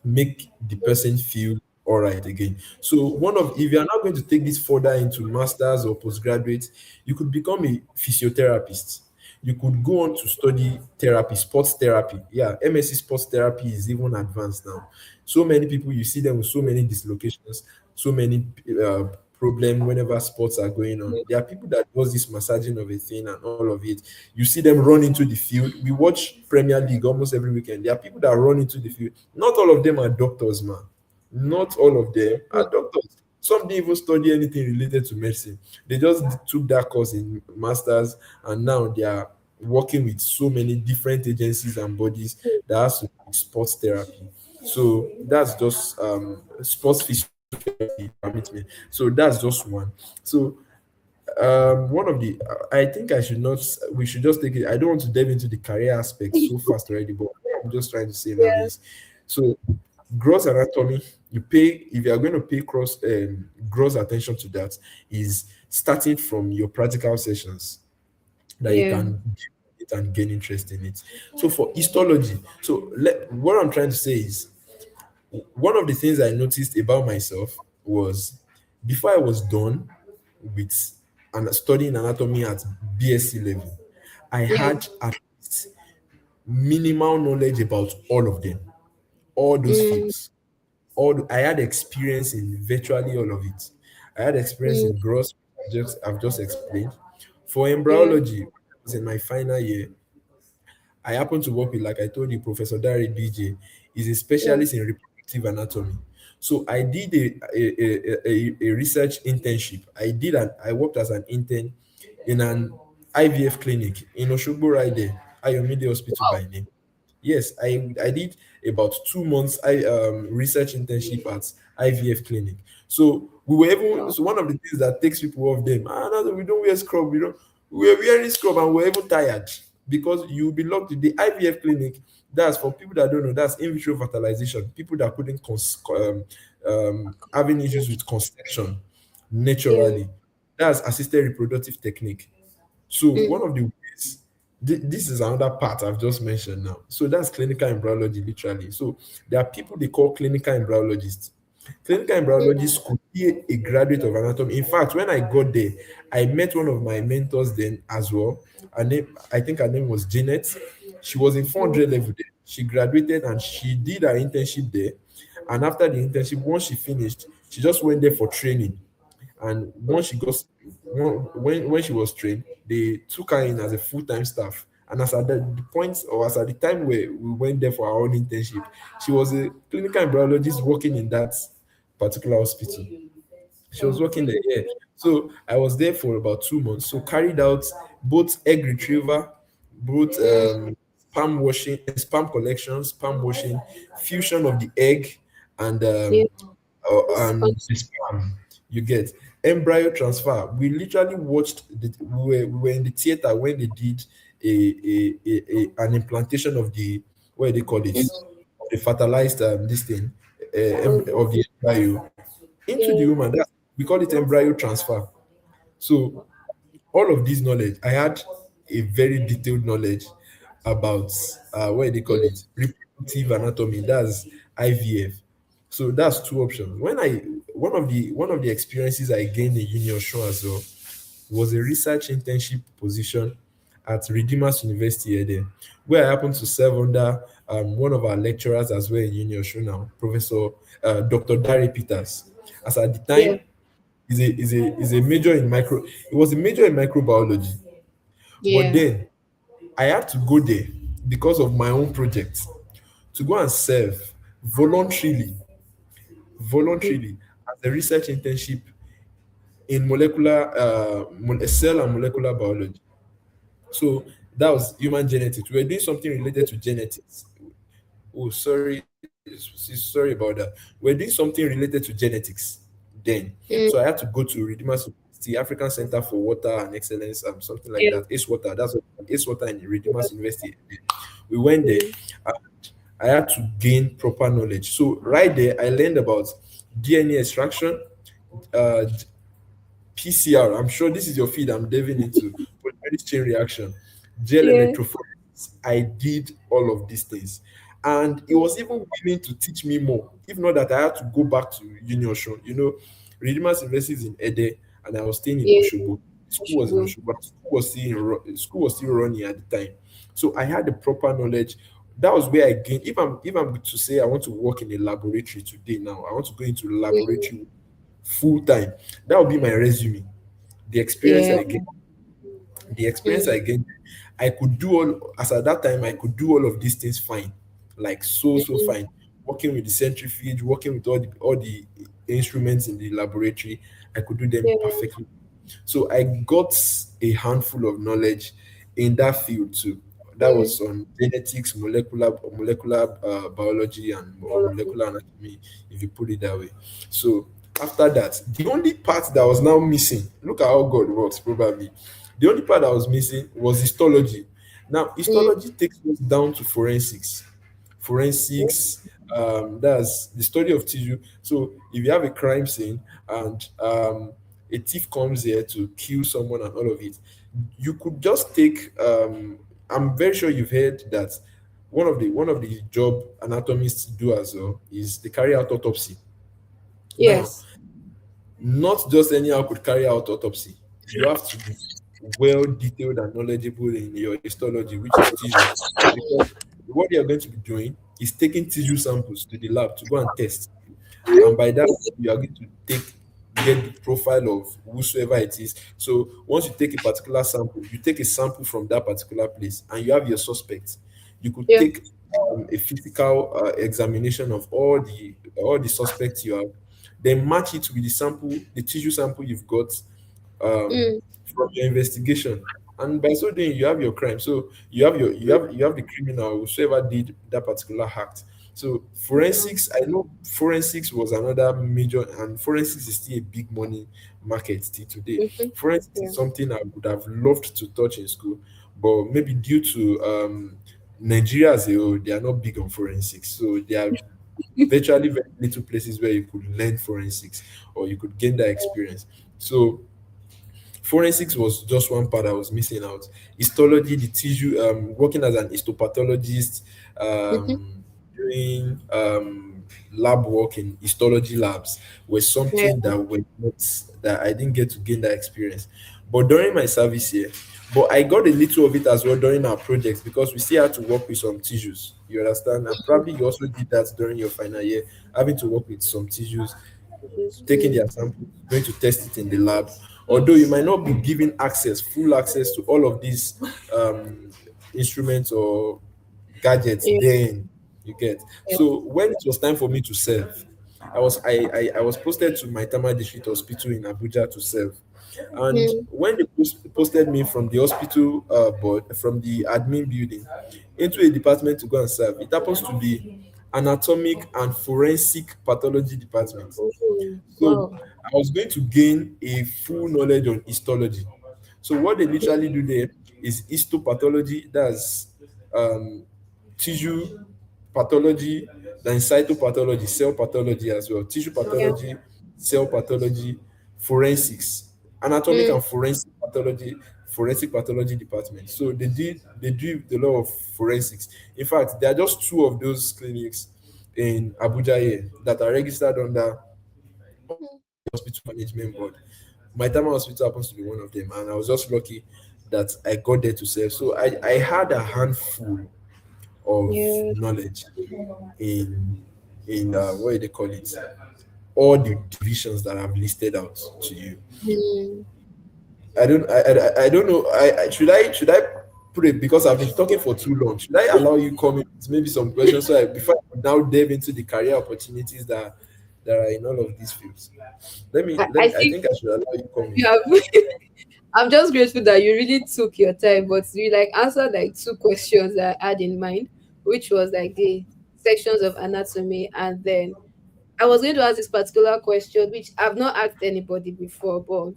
make the person feel all right again. So one of if you are not going to take this further into masters or postgraduate, you could become a physiotherapist. You could go on to study therapy, sports therapy. Yeah, MSc sports therapy is even advanced now. So many people, you see them with so many dislocations, so many uh, problem whenever sports are going on. There are people that does this massaging of a thing and all of it. You see them run into the field. We watch Premier League almost every weekend. There are people that run into the field. Not all of them are doctors, man. Not all of them are doctors. Some didn't even study anything related to medicine. They just took that course in masters, and now they are working with so many different agencies and bodies that has to do with sports therapy. So that's just sports physiotherapy, permit me. So that's just one. So one of the I think I should not we should just take it. I don't want to delve into the career aspect so fast already, but what I'm just trying to say now
Yeah.
is, so gross anatomy, you pay if you are going to pay gross attention to that, is starting from your practical sessions that you
Yeah.
can do it and gain interest in it. So for histology, what I'm trying to say is, one of the things I noticed about myself was, before I was done with and studying anatomy at BSc level, I
Yeah.
had at least minimal knowledge about all of them, all those
Mm.
fields. I had experience in virtually all of it. I had experience
Mm.
in gross, I've just explained. For
Yeah.
embryology, when I was in my final year, I happen to work with, like I told you, Professor Dari DJ is a
Yeah.
specialist in reproductive anatomy. So I did a research internship. I worked as an intern in an IVF clinic in Oshogbo right there, Ayomide Hospital by name. Yes, I did about 2 months research internship at IVF clinic. So we were even, so one of the things that takes people off them, no, we don't wear scrub, we were wearing scrub and we're even tired, because you'll be locked in the IVF clinic. That's for people that don't know, that's in vitro fertilization. People that couldn't having issues with conception
Yeah.
naturally. That's assisted reproductive technique. So
Mm.
one of the ways, this is another part I've just mentioned now. So that's clinical embryology, literally. So there are people they call clinical embryologists. Clinical embryologists could be a graduate of anatomy. In fact, when I got there, I met one of my mentors then as well. I think her name was Janet. She was in
Mm.
400 level there. She graduated and she did her internship there. And after the internship, once she finished, she just went there for training. And once she got when she was trained, they took her in as a full-time staff. And as at the point, or as at the time where we went there for our own internship, she was a clinical embryologist working in that particular hospital. She was
Oh,
working there, yeah. So I was there for about 2 months. So carried out both egg retriever, both
Mm.
sperm washing, sperm collection, sperm washing, fusion of the egg and
Yeah.
and
Response.
the sperm. You get embryo transfer. We literally watched. We were in the theater when they did an implantation of the, what do they call it,
Mm.
of the fertilized this thing,
Oh,
of the embryo into the
yeah.
woman. That we call it embryo transfer. So all of this knowledge, I had a very detailed knowledge about what do they call
Mm.
it, reproductive anatomy. That's IVF. So that's two options. When I one of the experiences I gained in Union Show as well was a research internship position at Redeemers University here there, where I happened to serve under one of our lecturers as well in Union Show now, Professor Dr. Dare Peters. As at the
Yeah.
time, is a major in micro. It was a major in microbiology, but
Yeah.
then I had to go there because of my own project to go and serve voluntarily,
Mm.
voluntarily as a research internship in molecular cell and molecular biology. So that was human genetics. We were doing something related to genetics. Oh, sorry about that. We're doing something related to genetics then. So I
Mm.
had to go to Redeemers University, African Center for Water and Excellence, something like
Yeah.
that. Ace Water. That's what Ace Water in Redeemers University. We went there.
Mm.
I had to gain proper knowledge. So right there, I learned about DNA extraction, uh, PCR. I'm sure this is your feed I'm diving into. Polymerase chain reaction, gel
Yeah.
electrophoresis. I did all of these things. And it was even willing to teach me more. If not that I had to go back to Union Shon. Redeemers University is in Ede and I was staying in
Yeah.
Oshobo. School was in
Oshobo.
Oshobo. School was still running at the time. So I had the proper knowledge. That was where I gained. If I'm to say I want to work in a laboratory today now, I want to go into
Mm.
laboratory full time. That would be my resume. The experience
Yeah.
I gained, the experience I
Mm.
gained, I could do all as at that time, I could do all of these things fine. Like so
Mm.
fine. Working with the centrifuge, working with all the instruments in the laboratory, I could do them
Yeah.
perfectly. So I got a handful of knowledge in that field too. That
Mm.
was on genetics, molecular biology, and or
All of it.
molecular anatomy, if you put it that way. So after that, the only part that was now missing, look at how God works, probably. The only part that was missing was histology. Now,
Mm.
histology takes us down to forensics. Forensics, that's the study of tissue. So if you have a crime scene and a thief comes here to kill someone and all of it, you could just take. I'm very sure you've heard that one of the job anatomists do as well is they carry out autopsy. Now,
Yes.
not just anyhow could carry out autopsy. You have to be well detailed and knowledgeable in your histology, which is tissue, because what they are going to be doing is taking tissue samples to the lab to go and test, and by that you are going to get the profile of whosoever it is. So once you take a particular sample, you take a sample from that particular place and you have your suspect. You could
Yeah.
take a physical examination of all the suspects you have, then match it with the tissue sample you've got um,
Mm.
from your investigation, and by so doing you have your crime. So you have the criminal, whoever did that particular act. So forensics, I know forensics was another major, and forensics is still a big money market till today.
Mm-hmm.
Forensics
Yeah.
is something I would have loved to touch in school, but maybe due to Nigeria as a whole, they are not big on forensics. So there are virtually very little places where you could learn forensics or you could gain that experience. So forensics was just one part I was missing out. Histology, the tissue, working as an histopathologist,
Mm-hmm.
doing lab work in histology labs was
Yeah.
something that I didn't get to gain that experience. But during my service here, but I got a little of it as well during our projects because we still had to work with some tissues. You understand? And probably you also did that during your final year, having to work with some tissues, taking
Mm.
their samples, going to test it in the lab. Although you might not be given full access to all of these instruments or gadgets,
Yeah.
then you get.
Yeah.
So when it was time for me to serve, I was posted to my Tama District Hospital in Abuja to serve. And
Mm.
when they posted me from the hospital board, from the admin building, into a department to go and serve, it happens to be anatomic and forensic pathology department.
Oh,
So
wow.
I was going to gain a full knowledge on histology. So what they literally do there is histopathology, that's um, tissue pathology, then cytopathology, cell pathology as well, tissue
Yeah.
pathology, cell pathology, forensics, anatomic
Mm.
and forensic pathology department. So they do the law of forensics. In fact, there are just two of those clinics in Abuja here that are registered under
Mm.
hospital management board. My Tama Hospital happens to be one of them, and I was just lucky that I got there to serve. So I had a handful of
Yeah.
knowledge in what do they call it, all the divisions that I've listed out to you.
Mm.
I don't know. Should I put it, because I've been talking for too long? Should I allow you comment maybe some questions so before I now delve into the career opportunities that are in all of these fields? Let
I
me. I
think
think I should allow you
you
comment.
have. I'm just grateful that you really took your time, but you like answered like two questions that I had in mind, which was like the sections of anatomy, and then I was going to ask this particular question, which I've not asked anybody before, but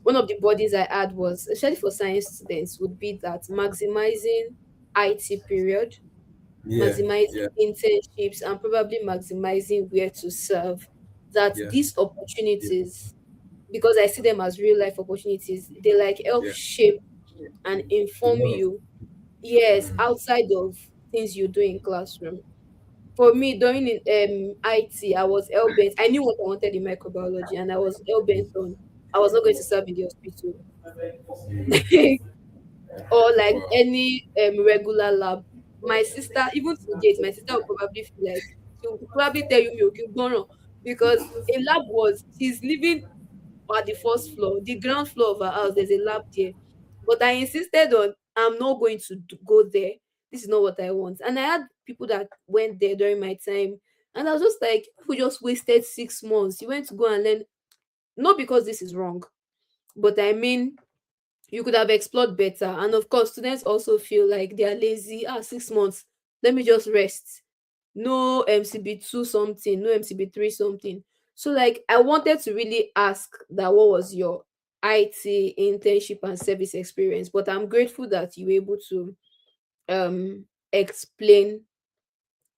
one of the bodies I had was, especially for science students, would be that maximizing IT period,
Yeah,
maximizing
yeah,
internships, and probably maximizing where to serve. That
yeah,
these
yeah,
opportunities, because I see them as real life opportunities, they like help
yeah.
shape and
A
inform
lot of.
you, yes, outside of things you do in classroom. For me, during IT, I was hell bent. I knew what I wanted in microbiology, and I was hell bent on I was not going to serve in the hospital or like
Wow.
any regular lab. My sister, even to date, my sister will probably feel like she will probably tell you, "Me, okay, go on," because a lab was she's living at the first floor, the ground floor of our house. There's a lab there, but I insisted on I'm not going to go there. This is not what I want. And I had people that went there during my time, and I was just like, "We just wasted 6 months. You went to go and learn, not because this is wrong, but I mean." You could have explored better. And of course, students also feel like they are lazy. 6 months, let me just rest. No MCB2 something, no MCB3 something. So, like, I wanted to really ask that what was your IT internship and service experience, but I'm grateful that you were able to explain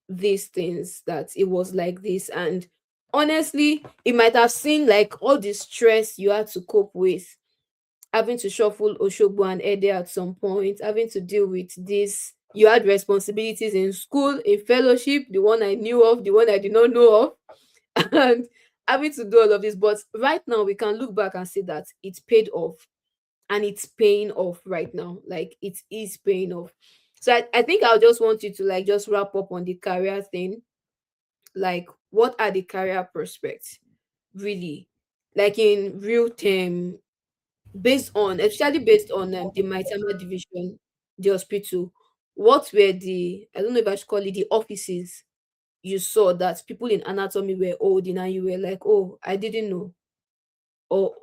these things, that it was like this. And honestly, it might have seemed like all the stress you had to cope with, having to shuffle Oshogbo and Ede at some point, having to deal with this. You had responsibilities in school, in fellowship, the one I knew of, the one I did not know of, and having to do all of this. But right now, we can look back and say that it's paid off, and it's paying off right now. Like, it is paying off. So I think I'll just want you to like just wrap up on the career thing. Like, what are the career prospects really? Like in real term, based on, especially based on the Maitama division, the hospital, what were the, I don't know if I should call it the offices you saw that people in anatomy were holding, and you were like, oh, I didn't know. Or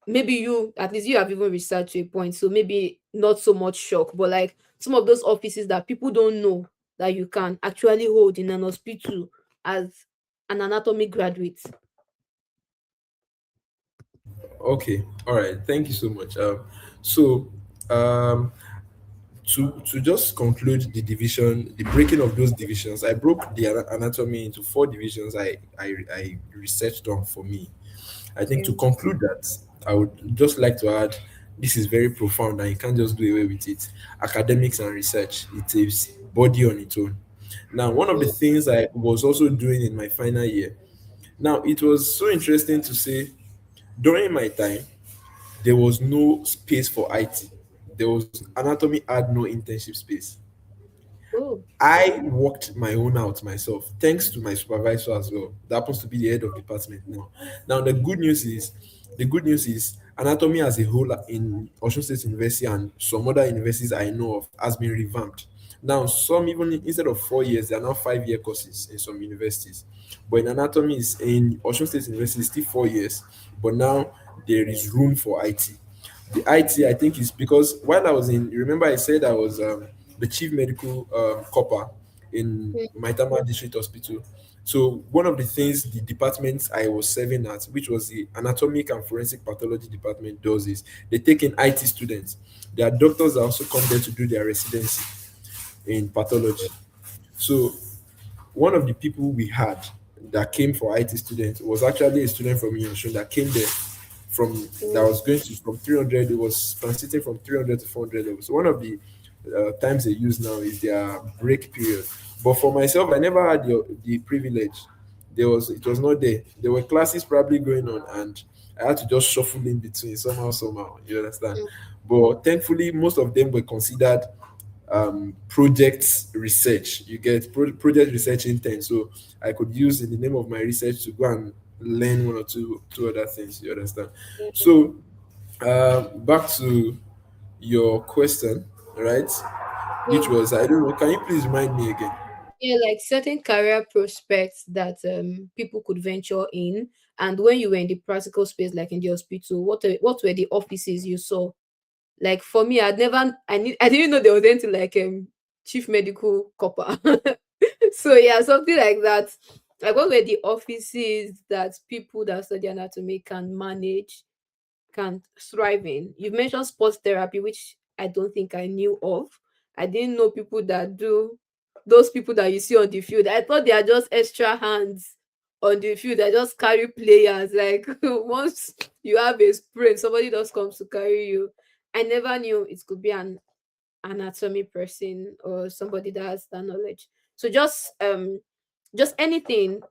maybe you, at least you have even researched to a point, so maybe not so much shock, but like some of those offices that people don't know that you can actually hold in an hospital as an anatomy graduate.
Okay. All right. Thank you so much. So um, to just conclude the division, the breaking of those divisions, I broke the anatomy into four divisions. I researched on for me. I think
Yeah.
to conclude that, I would just like to add, this is very profound and you can't just do away with it. Academics and research, it is body on its own. Now, one of the
Mm.
things I was also doing in my final year, now it was so interesting to say during my time, there was no space for IT. There was anatomy had no internship space.
Oh.
I worked my own out myself, thanks to my supervisor as well. That happens to be the head of department now. Now the good news is anatomy as a whole in Osun State University and some other universities I know of has been revamped. Now, some even instead of 4 years, they are now 5 year courses in some universities. But in anatomy, is in Osun State University, it's still 4 years. But now there is room for IT. The IT, I think, is because while I was in, remember I said I was the chief medical copper in
Mm,
Maitama District Hospital. So one of the things the department I was serving at, which was the anatomic and forensic pathology department, does is they take in IT students. There are doctors that also come there to do their residency in pathology. So one of the people we had that came for IT students was actually a student from Yoshun that came there from that
mm,
was going to from 300. It was transiting from 300 to 400 levels. So one of the times they use now is their break period. But for myself, I never had the privilege. It was not there. There were classes probably going on, and I had to just shuffle in between somehow. You understand?
mm,
But thankfully, most of them were considered project research. You get project research intern. So I could use in the name of my research to go and learn one or two other things. You understand?
mm,
So back to your question, right? Which
mm.
was, I don't know. Can you please remind me again?
Yeah, like certain career prospects that people could venture in, and when you were in the practical space, like in the hospital, what were the offices you saw? Like for me, I didn't know there was anything like chief medical copper. So yeah, something like that. Like what were the offices that people that study anatomy can manage, can thrive in? You've mentioned sports therapy, which I don't think I knew of. I didn't know people that do those people that you see on the field. I thought they are just extra hands on the field. They just carry players. Like once you have a sprain, somebody just comes to carry you. I never knew it could be an anatomy person or somebody that has that knowledge. So just anything,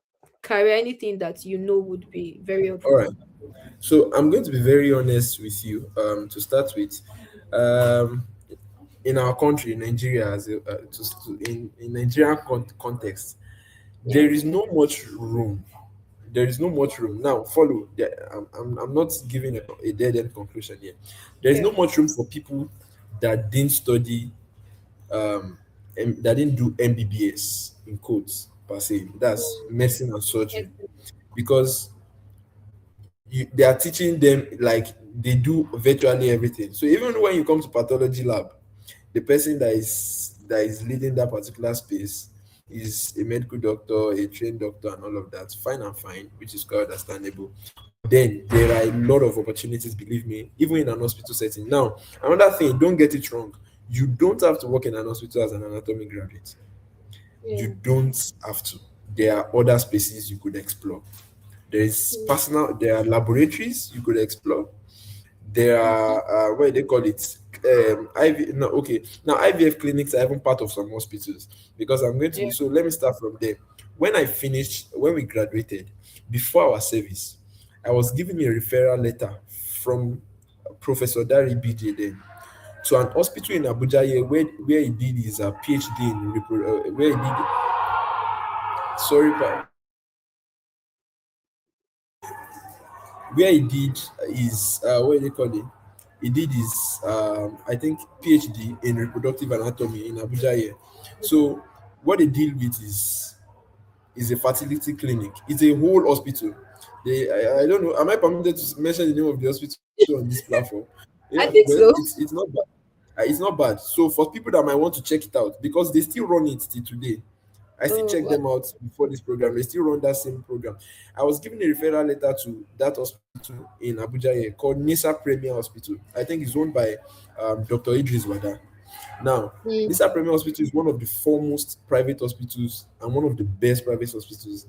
career, anything that you know would be very
All
helpful.
right. So I'm going to be very honest with you. To start with, um, in our country, Nigeria, in Nigerian context,
Yeah.
there is no much room. There is no much room now. Follow. I'm not giving a dead end conclusion here. There is
Yeah.
no much room for people that didn't study, that didn't do MBBS in quotes per se. That's
Mm,
medicine and surgery,
ex-
because they are teaching them like they do virtually everything. So even when you come to pathology lab, the person that is leading that particular space is a medical doctor, a trained doctor, and all of that. Fine and fine, which is quite understandable. But then there are a lot of opportunities, believe me, even in an hospital setting. Now, another thing, don't get it wrong. You don't have to work in an hospital as an anatomy graduate.
yeah.
You don't have to. There are other spaces you could explore.
Mm,
There are laboratories you could explore. There
mhm,
are what do they call it? IV. No, okay. Now IVF clinics are even part of some hospitals, because I'm going to
yeah.
be. So let me start from there. When we graduated, before our service, I was given a referral letter from Professor Dari BJ then to an hospital in Abuja here, where he did his PhD in where he did. Sorry, where he did his what do they call it? He did his I think PhD in reproductive anatomy in Abuja here. So what they deal with is a fertility clinic. It's a whole hospital. I don't know. Am I permitted to mention the name of the hospital on this platform? Yeah,
I
well,
think so.
it's not bad. It's not bad. So for people that might want to check it out, because they still run it till today. I still
Oh,
check
wow.
them out before this program. They still run that same program. I was given a referral letter to that hospital in Abuja here called Nisa Premier Hospital. I think it's owned by Dr. Idris Wada. Now,
Mm,
Nisa Premier Hospital is one of the foremost private hospitals and one of the best private hospitals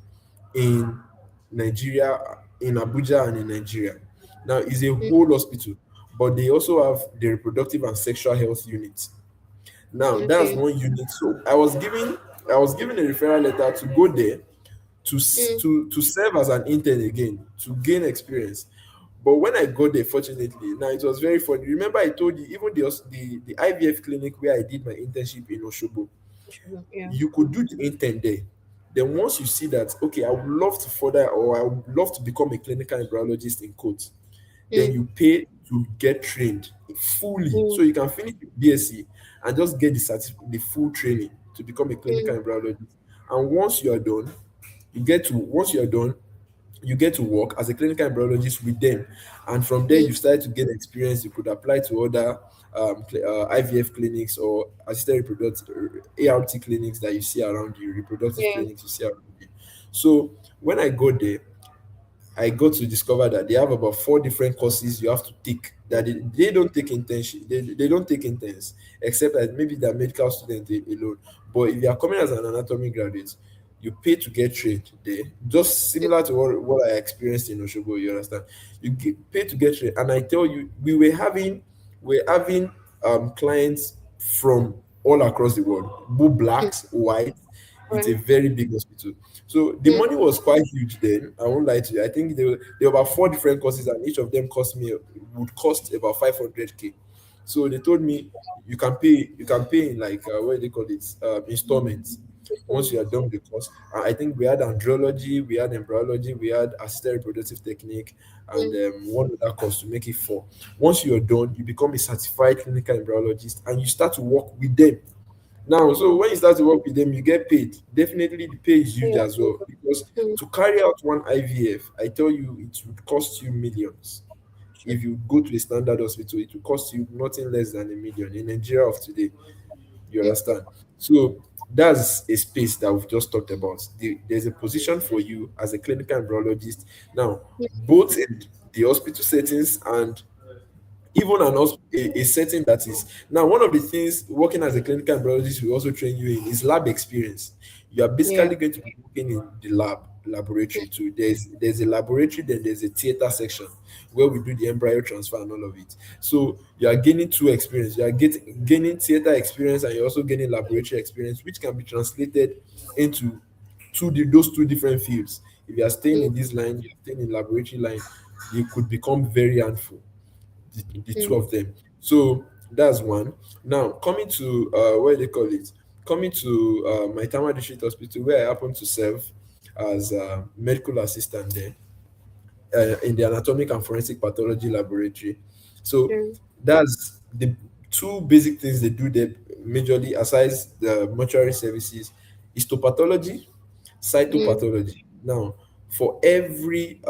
in Nigeria, in Abuja and in Nigeria. Now, it's a
mm,
whole hospital, but they also have the reproductive and sexual health unit. Now, that's
okay.
one unit. So I was given a referral letter to go there
Mm,
to serve as an intern again to gain experience. But when I got there, fortunately, now it was very funny. Remember, I told you even the IVF clinic where I did my internship in Oshobo,
sure, yeah.
you could do the intern there. Then once you see that, okay, I would love to further or I would love to become a clinical embryologist in quotes, then
Mm,
you pay to get trained fully,
mm,
so you can finish the BSc and just get the full training to become a clinical
mm,
embryologist. And once you are done, once you are done, you get to work as a clinical embryologist with them, and from there
mm.
you start to get experience. You could apply to other IVF clinics or assisted reproductive ART clinics that you see around you, reproductive
Yeah.
clinics you see around you. So when I go there, I got to discover that they have about four different courses you have to take. That they don't take internship, they don't take interns, except that maybe they're medical student alone. But if you are coming as an anatomy graduate, you pay to get trained there, just similar to what I experienced in Oshobo. You understand? Pay to get trained, and I tell you, we're having clients from all across the world, both
Mm,
blacks, whites. It's a
right.
very big hospital. So the
Mm,
money was quite huge then. I won't lie to you. I think there were about four different courses, and each of them would cost about 500K. So they told me you can pay in like what do they call it, installments. Once you are
instruments.
done with the course, I think we had andrology, we had embryology, we had assisted reproductive technique, and
Mm,
one other course to make it four. Once you are done, you become a certified clinical embryologist, and you start to work with them. Now, so
wow.
when you start to work with them, you get paid. Definitely, the pay is huge
Yeah.
as well, because
Mm,
to carry out one IVF, I tell you, it would cost you millions.
sure.
If you go to a standard hospital, it will cost you nothing less than a million in Nigeria of today. You
Mm,
understand? So that's a space that we've just talked about. There's a position for you as a clinical embryologist now,
mm,
both in the hospital settings and even a setting that is now. One of the things working as a clinical embryologist we also train you in is lab experience. You are
yeah.
basically going to be working in the laboratory too. There's a laboratory, then there's a theater section where we do the embryo transfer and all of it. So you are gaining two experience. You are gaining theater experience, and you're also gaining laboratory experience, which can be translated into those two different fields. If you are staying
Mm,
in this line, you're staying in laboratory line, you could become very handful, the two
mm,
of them. So that's one. Now coming to what do they call it? Coming to my Tama District Hospital, where I happen to serve as a medical assistant there in the anatomic and forensic pathology laboratory. So
sure.
that's the two basic things they do there majorly, aside the mortuary services: histopathology,
Mm,
cytopathology. Now, for every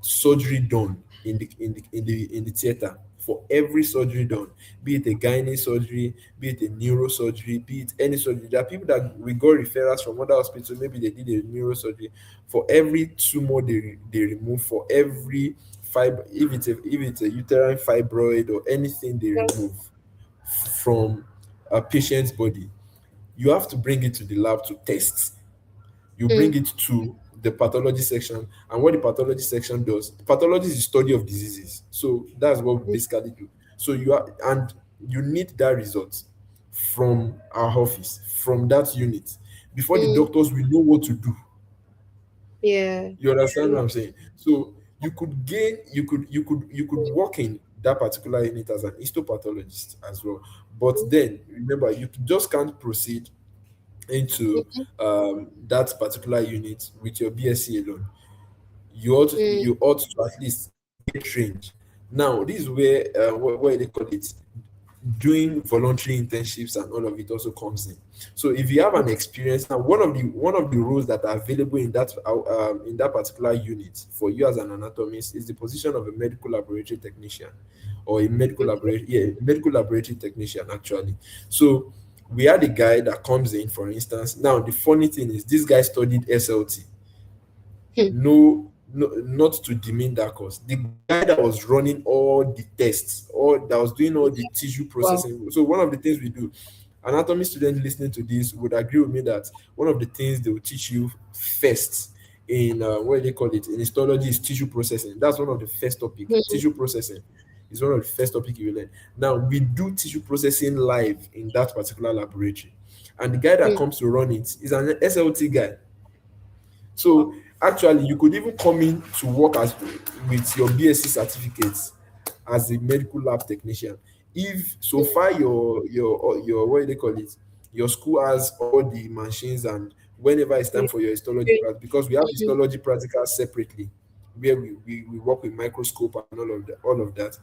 surgery done in the theater, for every surgery done, be it a gynae surgery, be it a neurosurgery, be it any surgery, there are people that we got referrals from other hospitals. Maybe they did a neurosurgery. For every tumor they remove, for every fiber, if it's a uterine fibroid or anything they
yeah.
remove from a patient's body, you have to bring it to the lab to test. You bring
Mm,
it to the pathology section, and what the pathology section does, pathology is the study of diseases. So that's what we
mm,
basically do. So you need that result from our office, from that unit, before the
mm,
doctors will know what to do.
yeah.
You understand what
True.
I'm saying? So you could work in that particular unit as an histopathologist as well. But
Mm,
then remember, you just can't proceed into
mhm,
that particular unit with your BSc alone.
mm,
You ought to at least get trained. Now, this is where what they call it, doing voluntary internships and all of it also comes in. So if you have an experience, now one of the roles that are available in that particular unit for you as an anatomist is the position of a medical laboratory technician, or a medical laboratory technician actually. So we had a guy that comes in, for instance. Now the funny thing is, this guy studied SLT.
mm,
No, no, not to demean that course. The guy that was running all the tests, or that was doing all the tissue
wow.
processing. So one of the things we do, anatomy students listening to this would agree with me that one of the things they will teach you first in what do they call it, in histology, is tissue processing. That's one of the first topic.
Mm,
Tissue processing is one of the first topic you will learn. Now we do tissue processing live in that particular laboratory, and the guy that
mm,
comes to run it is an SLT guy. So actually, you could even come in to work as with your BSc certificates as a medical lab technician. If so
mm,
far your what do they call it, your school has all the machines, and whenever it's time
yeah.
for your histology
Great.
class, because we have
Mm,
histology practicals separately, where we work with microscope and all of that.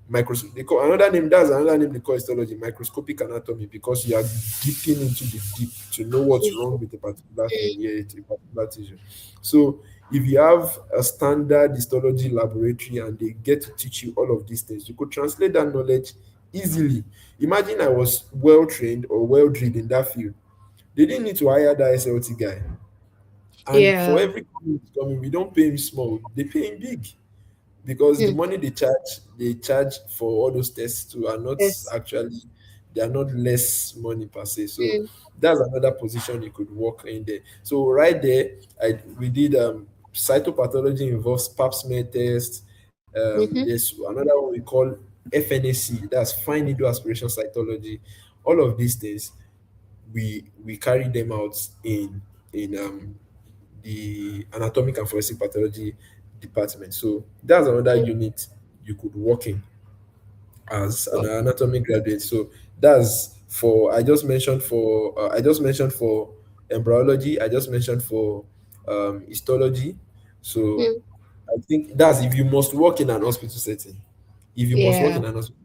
They call another name. That's another name they call histology, microscopic anatomy, because you are dipping into the deep to know what's wrong with a particular thing, yeah, a particular tissue. So if you have a standard histology laboratory and they get to teach you all of these things, you could translate that knowledge easily. Imagine I was well trained or well drilled in that field. They didn't need to hire that SLT guy. And for
Yeah.
every company coming, we don't pay him small, they pay him big, because the
Mm.
money they charge for all those tests too are not
Yes.
actually, they are not less money per se. So
Mm.
that's another position you could work in there. So right there, we did cytopathology involves pap smear test.
Mm-hmm.
There's another one we call FNAC, that's fine needle aspiration cytology. All of these things we carry them out in the anatomic and forensic pathology department. So that's another
Mm.
unit you could work in as an
Well,
anatomy graduate. So that's for I just mentioned for embryology. I just mentioned for histology. So
mm.
I think that's if you must work in an hospital setting. If you must work
Yeah.
in an hospital,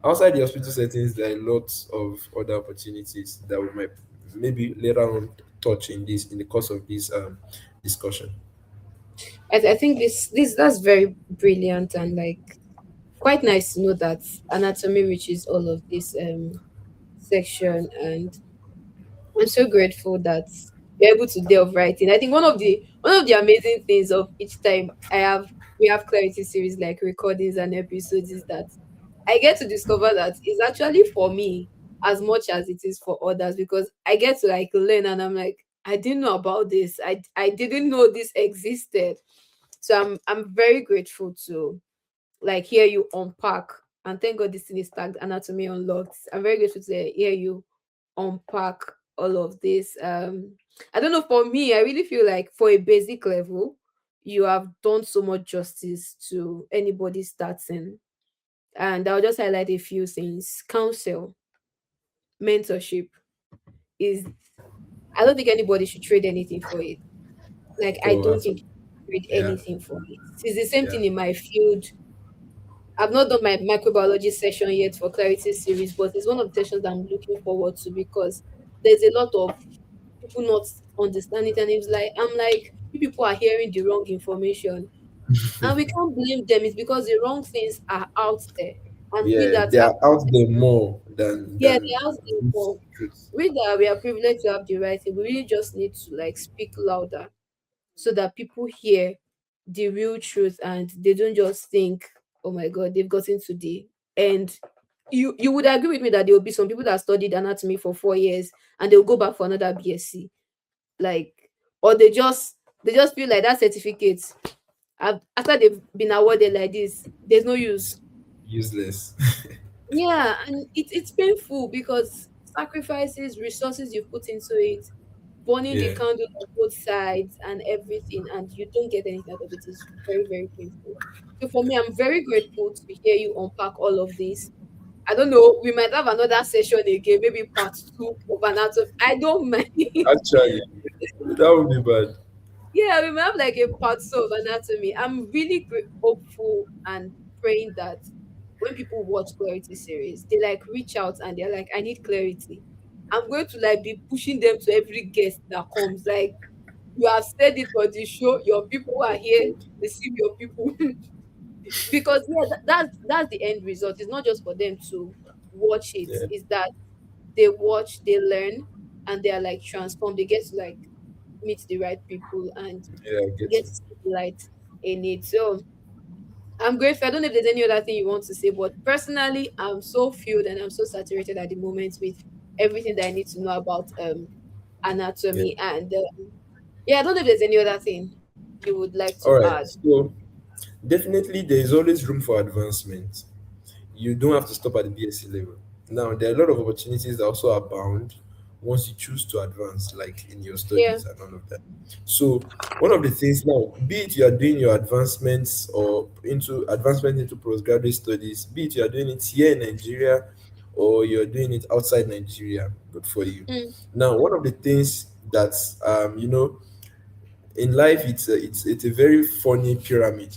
outside the hospital settings, there are lots of other opportunities that we might maybe later on touch in the course of this discussion.
I think this that's very brilliant and like quite nice to know that anatomy reaches all of this section, and I'm so grateful that you're able to delve right in. I think one of the amazing things of each time we have clarity series like recordings and episodes is that I get to discover that it's actually for me as much as it is for others, because I get to like learn and I'm like, I didn't know about this. I didn't know this existed. So I'm very grateful to like hear you unpack, and thank God this thing is tagged anatomy unlocked. I'm very grateful to hear you unpack all of this. I don't know, for me, I really feel like for a basic level, you have done so much justice to anybody starting. And I'll just highlight a few things. Counsel, mentorship is, I don't think anybody should trade anything for it. Like, I
Oh,
don't think
absolutely.
you should trade
Yeah,
anything for it. It's the same
yeah,
thing in my field. I've not done my microbiology session yet for Clarity series, but it's one of the sessions that I'm looking forward to, because there's a lot of people not understanding it. And it's like, I'm like, you people are hearing the wrong information. And we can't blame them. It's because the wrong things are out there. And we
yeah.
that
They
have,
are out there more
yeah,
than
they're out there
this
for,
truth.
we that we are privileged to have the right thing. We really just need to like speak louder so that people hear the real truth and they don't just think, oh my god, they've gotten to the end. You would agree with me that there will be some people that studied anatomy for 4 years and they'll go back for another BSc, like, or they just feel like that certificate, after they've been awarded like this, there's no use.
Useless.
Yeah, and it's painful because sacrifices, resources you've put into it, burning the
Yeah.
candle on both sides and everything, and you don't get anything out of it is very, very painful. So for me, I'm very grateful to hear you unpack all of this. I don't know, we might have another session again, maybe part two of anatomy. I don't mind.
Actually, that would be bad.
Yeah, we might have like a part two of anatomy. I'm really hopeful and praying that when people watch clarity series, they like reach out and they're like, I need clarity. I'm going to like be pushing them to every guest that comes. Like, you have said it on the show, your people are here, receive your people. Because yeah, that's the end result. It's not just for them to watch it,
Yeah,
it's that they watch, they learn, and they are like transformed. They get to like meet the right people and
yeah, I get
get
you.
to see the light in it. So I'm grateful. I don't know if there's any other thing you want to say, but personally, I'm so filled and I'm so saturated at the moment with everything that I need to know about
Yeah.
anatomy. And yeah, I don't know if there's any other thing you would like
All
to
right.
add.
So definitely there is always room for advancement. You don't have to stop at the BSc level. Now, there are a lot of opportunities that also abound once you choose to advance, like in your
Yeah.
studies and all of that. So, one of the things now, be it you are doing your advancements or into advancement into postgraduate studies, be it you are doing it here in Nigeria or you're doing it outside Nigeria, good for you.
Mm,
Now, one of the things that in life, it's a very funny pyramid.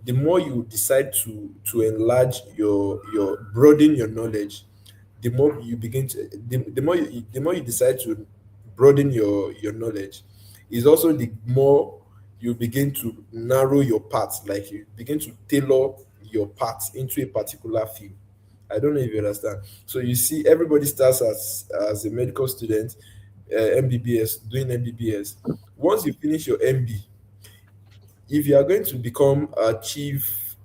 the more you decide to enlarge your broaden your knowledge, the more you begin to the more you decide to broaden your knowledge, is also the more you begin to narrow your path, like you begin to tailor your path into a particular field. I don't know if you understand. So you see, everybody starts as a medical student, MBBS, doing MBBS. Once you finish your MB, if you are going to become a chief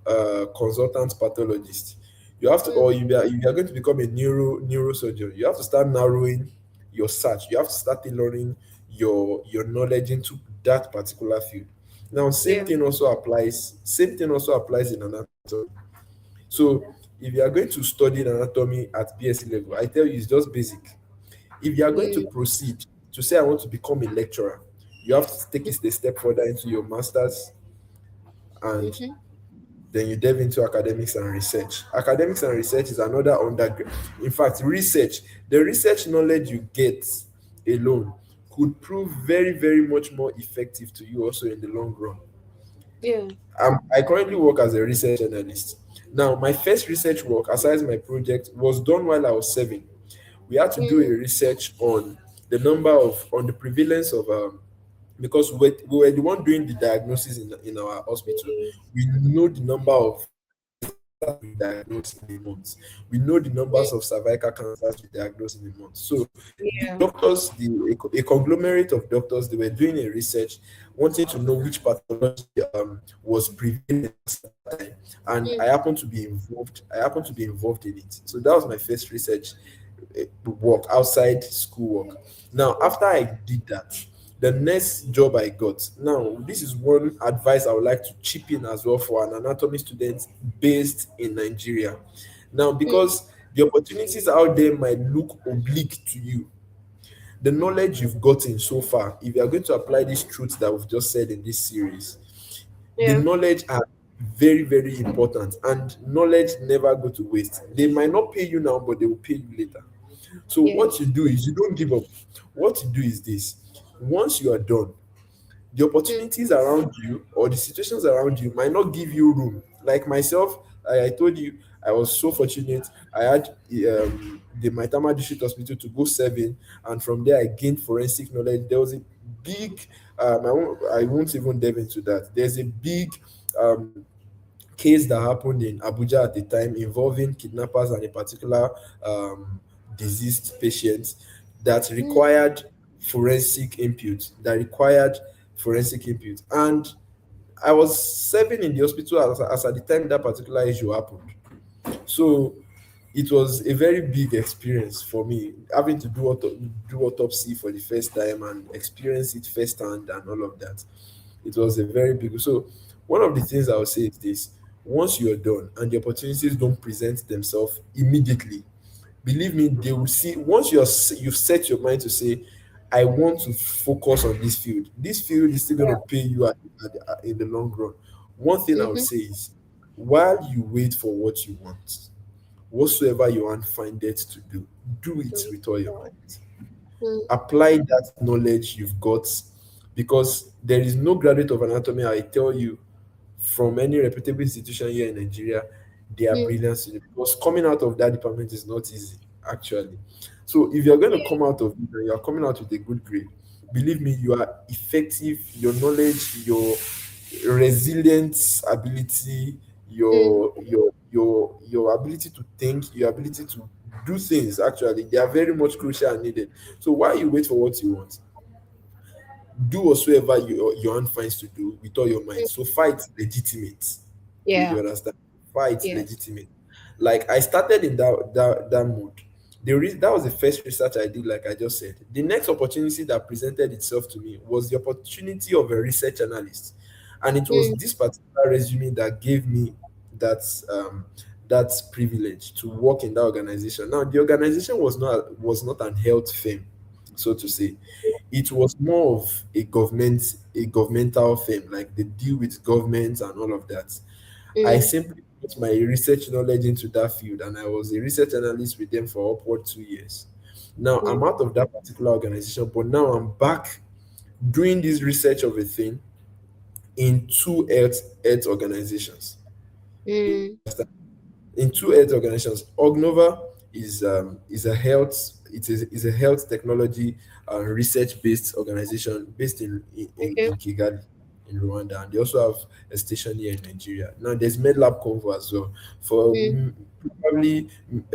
consultant pathologist, you have to, or if you are going to become a neurosurgeon, you have to start narrowing your search. You have to start tailoring your knowledge into that particular field. Now,
Yeah.
Same thing also applies in anatomy. So, if you are going to study anatomy at BSc level, I tell you it's just basic. If you are going to
Mm.
proceed to say I want to become a lecturer, you have to take it a step further into your masters, and
Mm-hmm.
then you delve into academics and research. Academics and research is another undergrad. In fact, the research knowledge you get alone could prove very, very much more effective to you also in the long run.
Yeah.
I currently work as a research analyst. Now, my first research work, aside my project, was done while I was serving. We had to do a
Mm.
research on on the prevalence of because we were the one doing the diagnosis in our hospital. We know the number of cancers we diagnose in a month. We know the numbers of cervical cancers we diagnose in a month. So the
Yeah.
doctors, a conglomerate of doctors, they were doing a research, wanting to know which pathology was prevalent at that time, and
Mm.
I happened to be involved in it. So that was my first research work outside school work. Now, after I did that, the next job I got. Now, this is one advice I would like to chip in as well for an anatomy student based in Nigeria. Now,
Mm.
because the opportunities out there might look oblique to you, the knowledge you've gotten so far, if you are going to apply these truths that we've just said in this series, the
Yeah.
knowledge are very, very important, and knowledge never go to waste. They might not pay you now, but they will pay you later. So
Yeah.
what you do is you don't give up. What you do is this: once you are done, the
Mm.
opportunities around you or the situations around you might not give you room. Like myself, I told you, I was so fortunate. I had the Maitama District Hospital to go serving, and from there I gained forensic knowledge. There was a big, I won't even delve into that. There's a big um, case that happened in Abuja at the time involving kidnappers and a particular um, deceased patient that
Mm.
required forensic input. And I was serving in the hospital as at the time that particular issue happened. So it was a very big experience for me, having to do autopsy for the first time and experience it firsthand and all of that. It was a very big. So one of the things I would say is this: once you're done and the opportunities don't present themselves immediately, believe me, they will see. Once you've set your mind to say, I want to focus on this field. This field is still going to pay you in the long run. One thing I would
Mm-hmm.
say is, while you wait for what you want, whatsoever you want find it to do it with all your might.
Mm.
Apply that knowledge you've got, because there is no graduate of anatomy, I tell you, from any reputable institution here in Nigeria, they are
Mm.
brilliant students, because coming out of that department is not easy, actually. So if you're going to come out of it and you're coming out with a good grade, believe me, you are effective. Your knowledge, your resilience ability,
Mm.
your ability to think, your ability to do things, actually, they are very much crucial and needed. So while you wait for what you want, do whatsoever your hand finds to do with all your
Mm.
mind. So fight legitimate. You
Yeah.
understand? Fight
Yes.
legitimate. Like I started in that mode. That was the first research I did, like I just said. The next opportunity that presented itself to me was the opportunity of a research analyst. And it was
Mm.
this particular resume that gave me that um that privilege to work in that organization. Now the organization was not an health firm, so to say. It was more of a governmental firm, like they deal with government and all of that. I
Mm.
simply put my research knowledge into that field, and I was a research analyst with them for upward 2 years. Now I'm
Mm.
out of that particular organization, but now I'm back doing this research of a thing in two health organizations.
Mm.
In two health organizations. Ognova is a health is a health technology research based organization based
Okay.
in Kigali in Rwanda, and they also have a station here in Nigeria. Now there's MedLab Convo as well for
Mm.
probably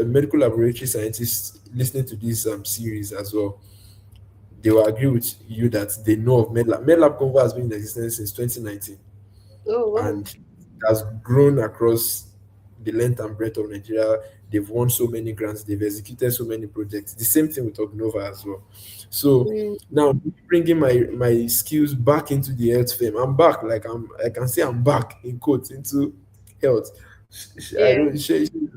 medical laboratory scientists listening to this series as well. They will agree with you that they know of MedLab. MedLab Convo has been in existence since 2019,
Oh wow.
and it has grown across the length and breadth of Nigeria. They've won so many grants, they've executed so many projects. The same thing with Ognova as well. So
Mm.
now bringing my skills back into the health fame. I'm back, like I can say I'm back in quotes into health. I
Yeah.
don't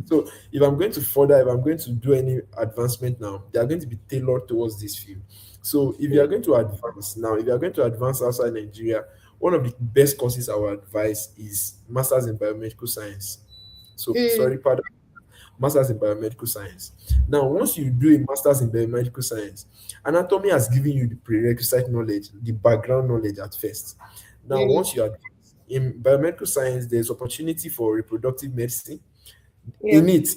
so if I'm going to further, if I'm going to do any advancement now, they are going to be tailored towards this field. So if you are
Mm.
going to advance now, if you are going to advance outside Nigeria, one of the best courses I would advise is Masters in Biomedical Science. So,
Mm.
sorry, pardon, Masters in Biomedical Science. Now, once you do a Masters in Biomedical Science, anatomy has given you the prerequisite knowledge, the background knowledge at first. Now,
Mm.
once you are in biomedical science, there's opportunity for reproductive medicine
Yeah.
in it.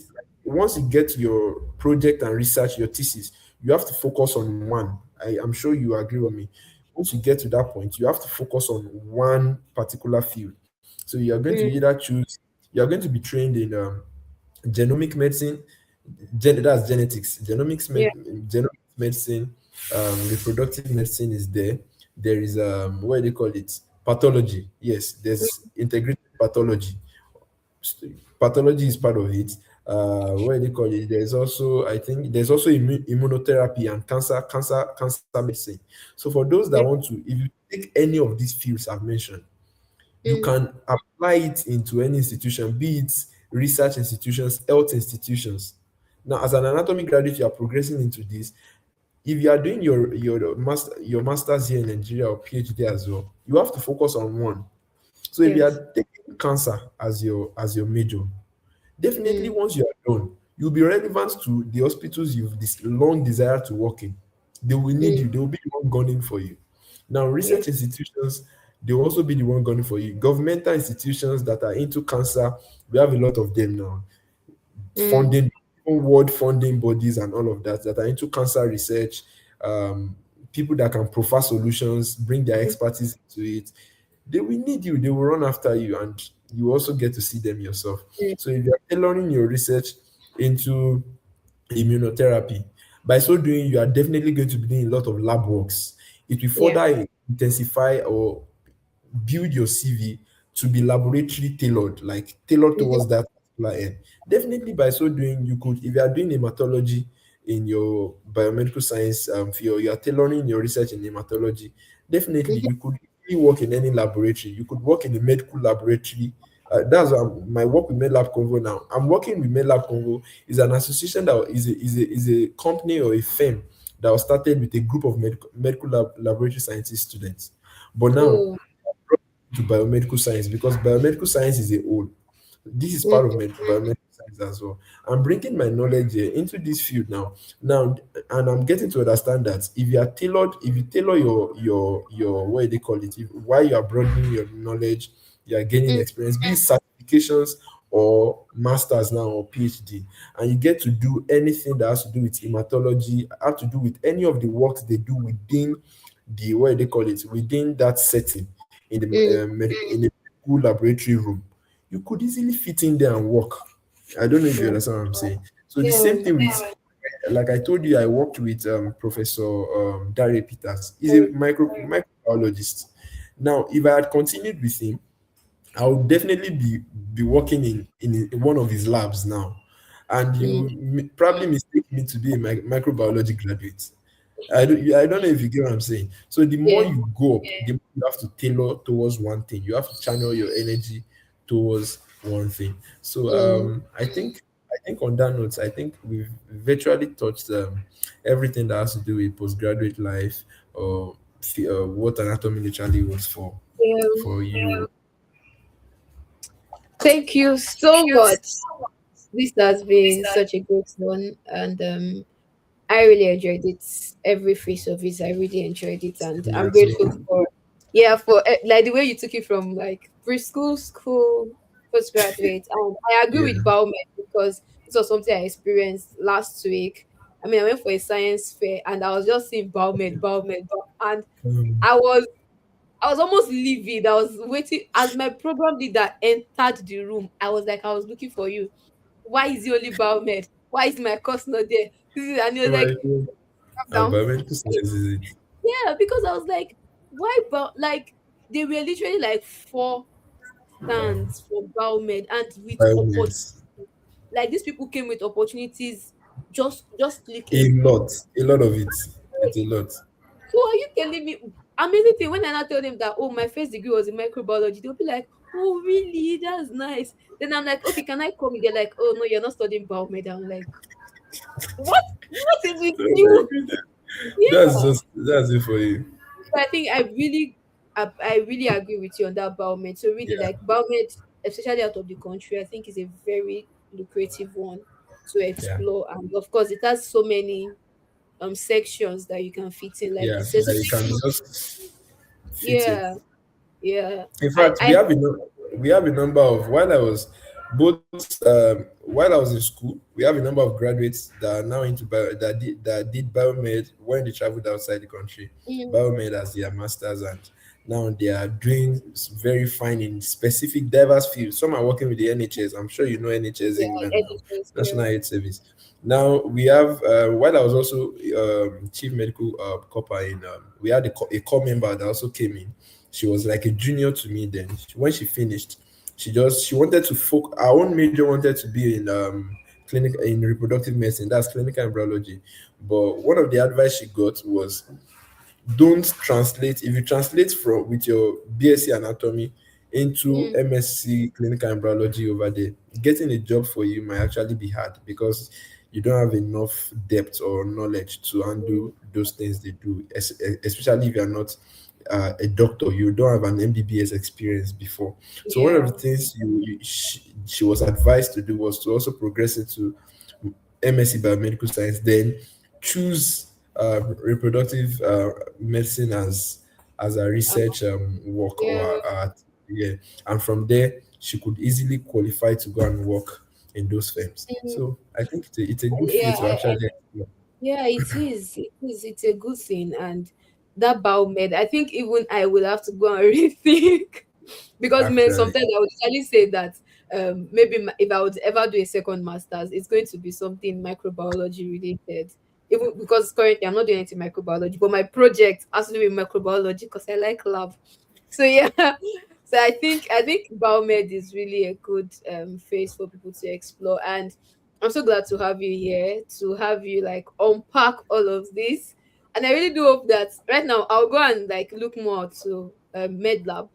Once you get your project and research, your thesis, you have to focus on one. I'm sure you agree with me. Once you get to that point, you have to focus on one particular field. So you are going to
Mm.
either choose, you are going to be trained in genomic medicine, that's genetics,
Yeah.
genomics medicine, reproductive medicine is there. There is what do they call it? Pathology. Yes, there's integrated pathology. Pathology is part of it. What do they call it? There's also, I think, there's also immunotherapy and cancer medicine. So for those that
Yeah.
want to, if you take any of these fields I've mentioned, you
Mm.
can apply it into any institution, be it research institutions, health institutions. Now, as an anatomy graduate, you are progressing into this. If you are doing your masters here in Nigeria or PhD as well, you have to focus on one. So if you
Yes.
are taking cancer as your major, definitely
Mm.
once you are done, you'll be relevant to the hospitals you've long desired to work in. They will need
Mm.
you. They will be the one gunning for you. Now,
Yeah.
research institutions, they will also be the one gunning for you. Governmental institutions that are into cancer, we have a lot of them now.
Mm.
Funding, world funding bodies and all of that that are into cancer research, um, people that can profile solutions, bring their
Mm.
expertise into it. They will need you, they will run after you, and you also get to see them yourself.
Mm.
So if you're tailoring your research into immunotherapy, by so doing, you are definitely going to be doing a lot of lab works. It will
Yeah.
further intensify or build your CV to be laboratory tailored, like tailored
Mhm.
towards that particular end. Definitely, by so doing, you could, if you are doing hematology in your biomedical science field, you are tailoring your research in hematology. Definitely,
Mhm.
you could really work in any laboratory. You could work in a medical laboratory. That's my work with MedLab Convo now. I'm working with MedLab Convo is an association that is a company or a firm that was started with a group of medical laboratory scientist students. But now
Oh.
to biomedical science because biomedical science is a whole. This is
Mm.
part of biomedical science as well. I'm bringing my knowledge here into this field now. Now, and I'm getting to understand that if you are tailored, if you tailor your what do they call it, while you are broadening your knowledge, you are gaining
Mm.
experience, be it certifications or masters now or PhD, and you get to do anything that has to do with hematology, have to do with any of the works they do within the what do they call it within that setting in the
Mm.
in a medical laboratory room, you could easily fit in there and work. I don't know if you
Yeah.
understand what I'm saying. So the same
Yeah.
thing with, like I told you, I worked with Professor Dare Peters. He's a
Mm.
microbiologist. Now, if I had continued with him, I would definitely be working in one of his labs now, and
Mm.
you probably mistake me to be a microbiology graduate. I don't know if you get what I'm saying. So the more
Yeah.
you go up, the more you have to tailor towards one thing. You have to channel your energy towards one thing. So
Mm.
I think on that note, I think we've virtually touched everything that has to do with postgraduate life or what anatomy literally was
Yeah.
for you.
Thank you so much. This has been such a great one, and I really enjoyed it. Every phase of it, I really enjoyed it, and
Me
I'm
as
grateful
well.
for Yeah, for like the way you took it from like preschool, school, postgraduate. I agree
Yeah.
with Bauman because this was something I experienced last week. I mean, I went for a science fair and I was just seeing Bauman, Bauman, and
Um,
I was I was almost livid. I was waiting as my program leader entered the room. I was like, I was looking for you. Why is he only Bauman? Why is my course not there? And he was
oh my
like,
God.
calm down.
Environmental science is it?
Yeah, because I was like, why? But like, they were literally like four
Wow.
stands for Biomed and with opportunity.
Environments.
Like these people came with opportunities, just
A
clicking.
lot. A lot of it. It's a lot.
So are you telling me? Amazing thing when I now tell them that, oh, my first degree was in microbiology, they'll be like, oh really, that's nice. Then I'm like, okay, can I come? They're like, oh no, you're not studying biomed. I'm like, what is with
Oh my
you?
goodness. That's
Yeah.
just that's it for you.
So I think I really agree with you on that biomed. So really,
Yeah.
like biomed, especially out of the country, I think is a very lucrative one to
Yeah.
explore. And of course, it has so many sections that you can fit in. Like
Yeah.
it says,
That you can just fit in.
yeah, yeah.
In fact,
I
we have a number of while I was in school, we have a number of graduates that are now into that did biomed when they traveled outside the country,
mm,
biomed as their masters, and now they are doing very fine in specific diverse fields. Some are working with the NHS. I'm sure you know NHS
yeah,
England now,
editors,
National
yeah.
Health Service. Now we have while I was also chief medical corper in we had a core member that also came in. She was like a junior to me then. When she finished, she wanted to our own major wanted to be in clinic in reproductive medicine, that's clinical embryology. But one of the advice she got was, don't translate if you translate from with your BSc anatomy into
Mm,
MSc clinical embryology over there, getting a job for you might actually be hard because you don't have enough depth or knowledge to
mm,
undo those things they do, especially if you're not a doctor, you don't have an MBBS experience before. So one of the
yeah.
things she was advised to do was to also progress into MSc biomedical science, then choose reproductive medicine as a
Um,
research work
yeah.
or yeah, and from there she could easily qualify to go and work in those firms.
Mm,
So I think it's a good
yeah.
field to actually explore.
Yeah, it is. It is. It's a good thing. And that biomed, I think even I will have to go and rethink because man,
Actually,
sometimes I would actually say that maybe if I would ever do a second master's, it's going to be something microbiology related. Even because currently I'm not doing anything microbiology, but my project has to do with microbiology because I like lab. So yeah, so I think biomed is really a good phase for people to explore, and I'm so glad to have you here to have you like unpack all of this. And I really do hope that right now I'll go and like look more to MedLab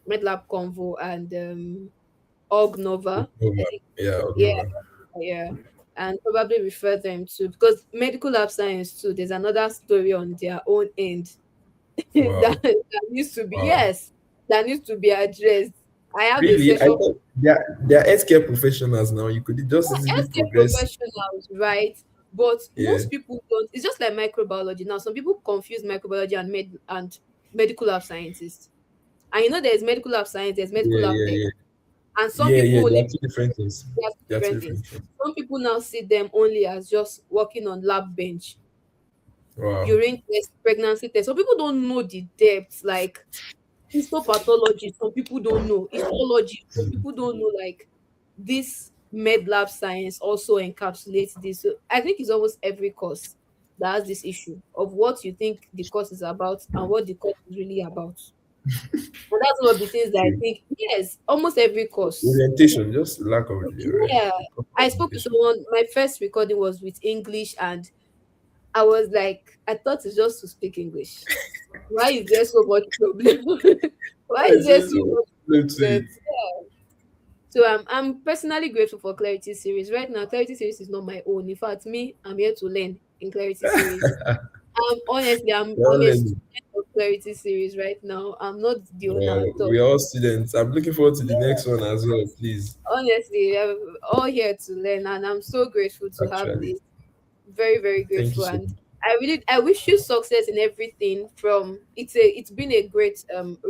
Convo and Org Nova. I
Nova.
think
Yeah,
yeah,
Nova.
yeah, and probably refer them to because medical lab science too. There's another story on their own end
Wow.
that needs to be
Wow.
yes, that needs to be addressed. I have a
Really, I
session.
thought they are healthcare professionals now. You could just easily
Healthcare
progress.
professionals, right? But
Yeah,
most people don't. It's just like microbiology. Now, some people confuse microbiology and medical lab scientists. And you know, there's medical lab science, there's medical
yeah,
lab
yeah,
tech,
yeah,
and some
yeah,
people
yeah. They
only
are two different things.
they are two
They are two
different things.
different things.
Some people now see them only as just working on lab bench,
Wow.
urine test, pregnancy test. Some people don't know the depths, like histopathology. Some people don't know histology. Some people don't know like this med lab science also encapsulates this. So I think it's almost every course that has this issue of what you think the course is about and what the course is really about. And that's one of the things that I
Okay.
think, yes, almost every course.
Orientation, just lack of
Yeah. I spoke to
orientation.
someone, my first recording was with English, and I was like, I thought it's just to speak English. Why is there so much problem? Why
I
is there
say
so
so.
much
Let's
problem?
see.
So I'm personally grateful for Clarity series. Right now, Clarity series is not my own. In fact, me, I'm here to learn in Clarity series. Honestly, I'm
Well,
a
then,
student of Clarity series right now. I'm not the owner at all.
we're all students. I'm looking forward to the
Yeah,
next one as well, please.
honestly, I'm all here to learn, and I'm so grateful to have
Actually,
this. Very, very
thank you
grateful,
so
and
much.
I wish you success in everything. It's been a great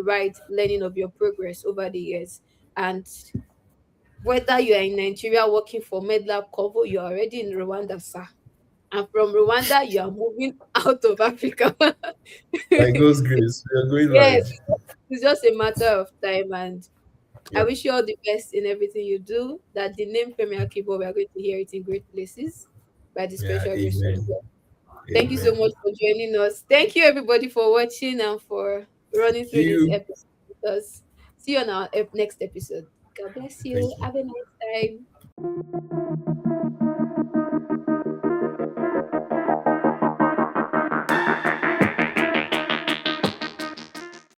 ride learning of your progress over the years. And whether you are in Nigeria working for MedLab Convo, you are already in Rwanda, sir. And from Rwanda, you are moving out of Africa.
By God's grace, we are going
Yes,
large.
it's just a matter of time. And I
Yep.
wish you all the best in everything you do. That the name Femi Akibo, we are going to hear it in great places by the
Yeah.
special grace of
Amen.
God. Thank you so
Amen.
much for joining us. Thank you everybody for watching and for running
Thank
through this
you.
episode with us. See you on our next episode. God bless
Thank
you.
you.
Have a nice time.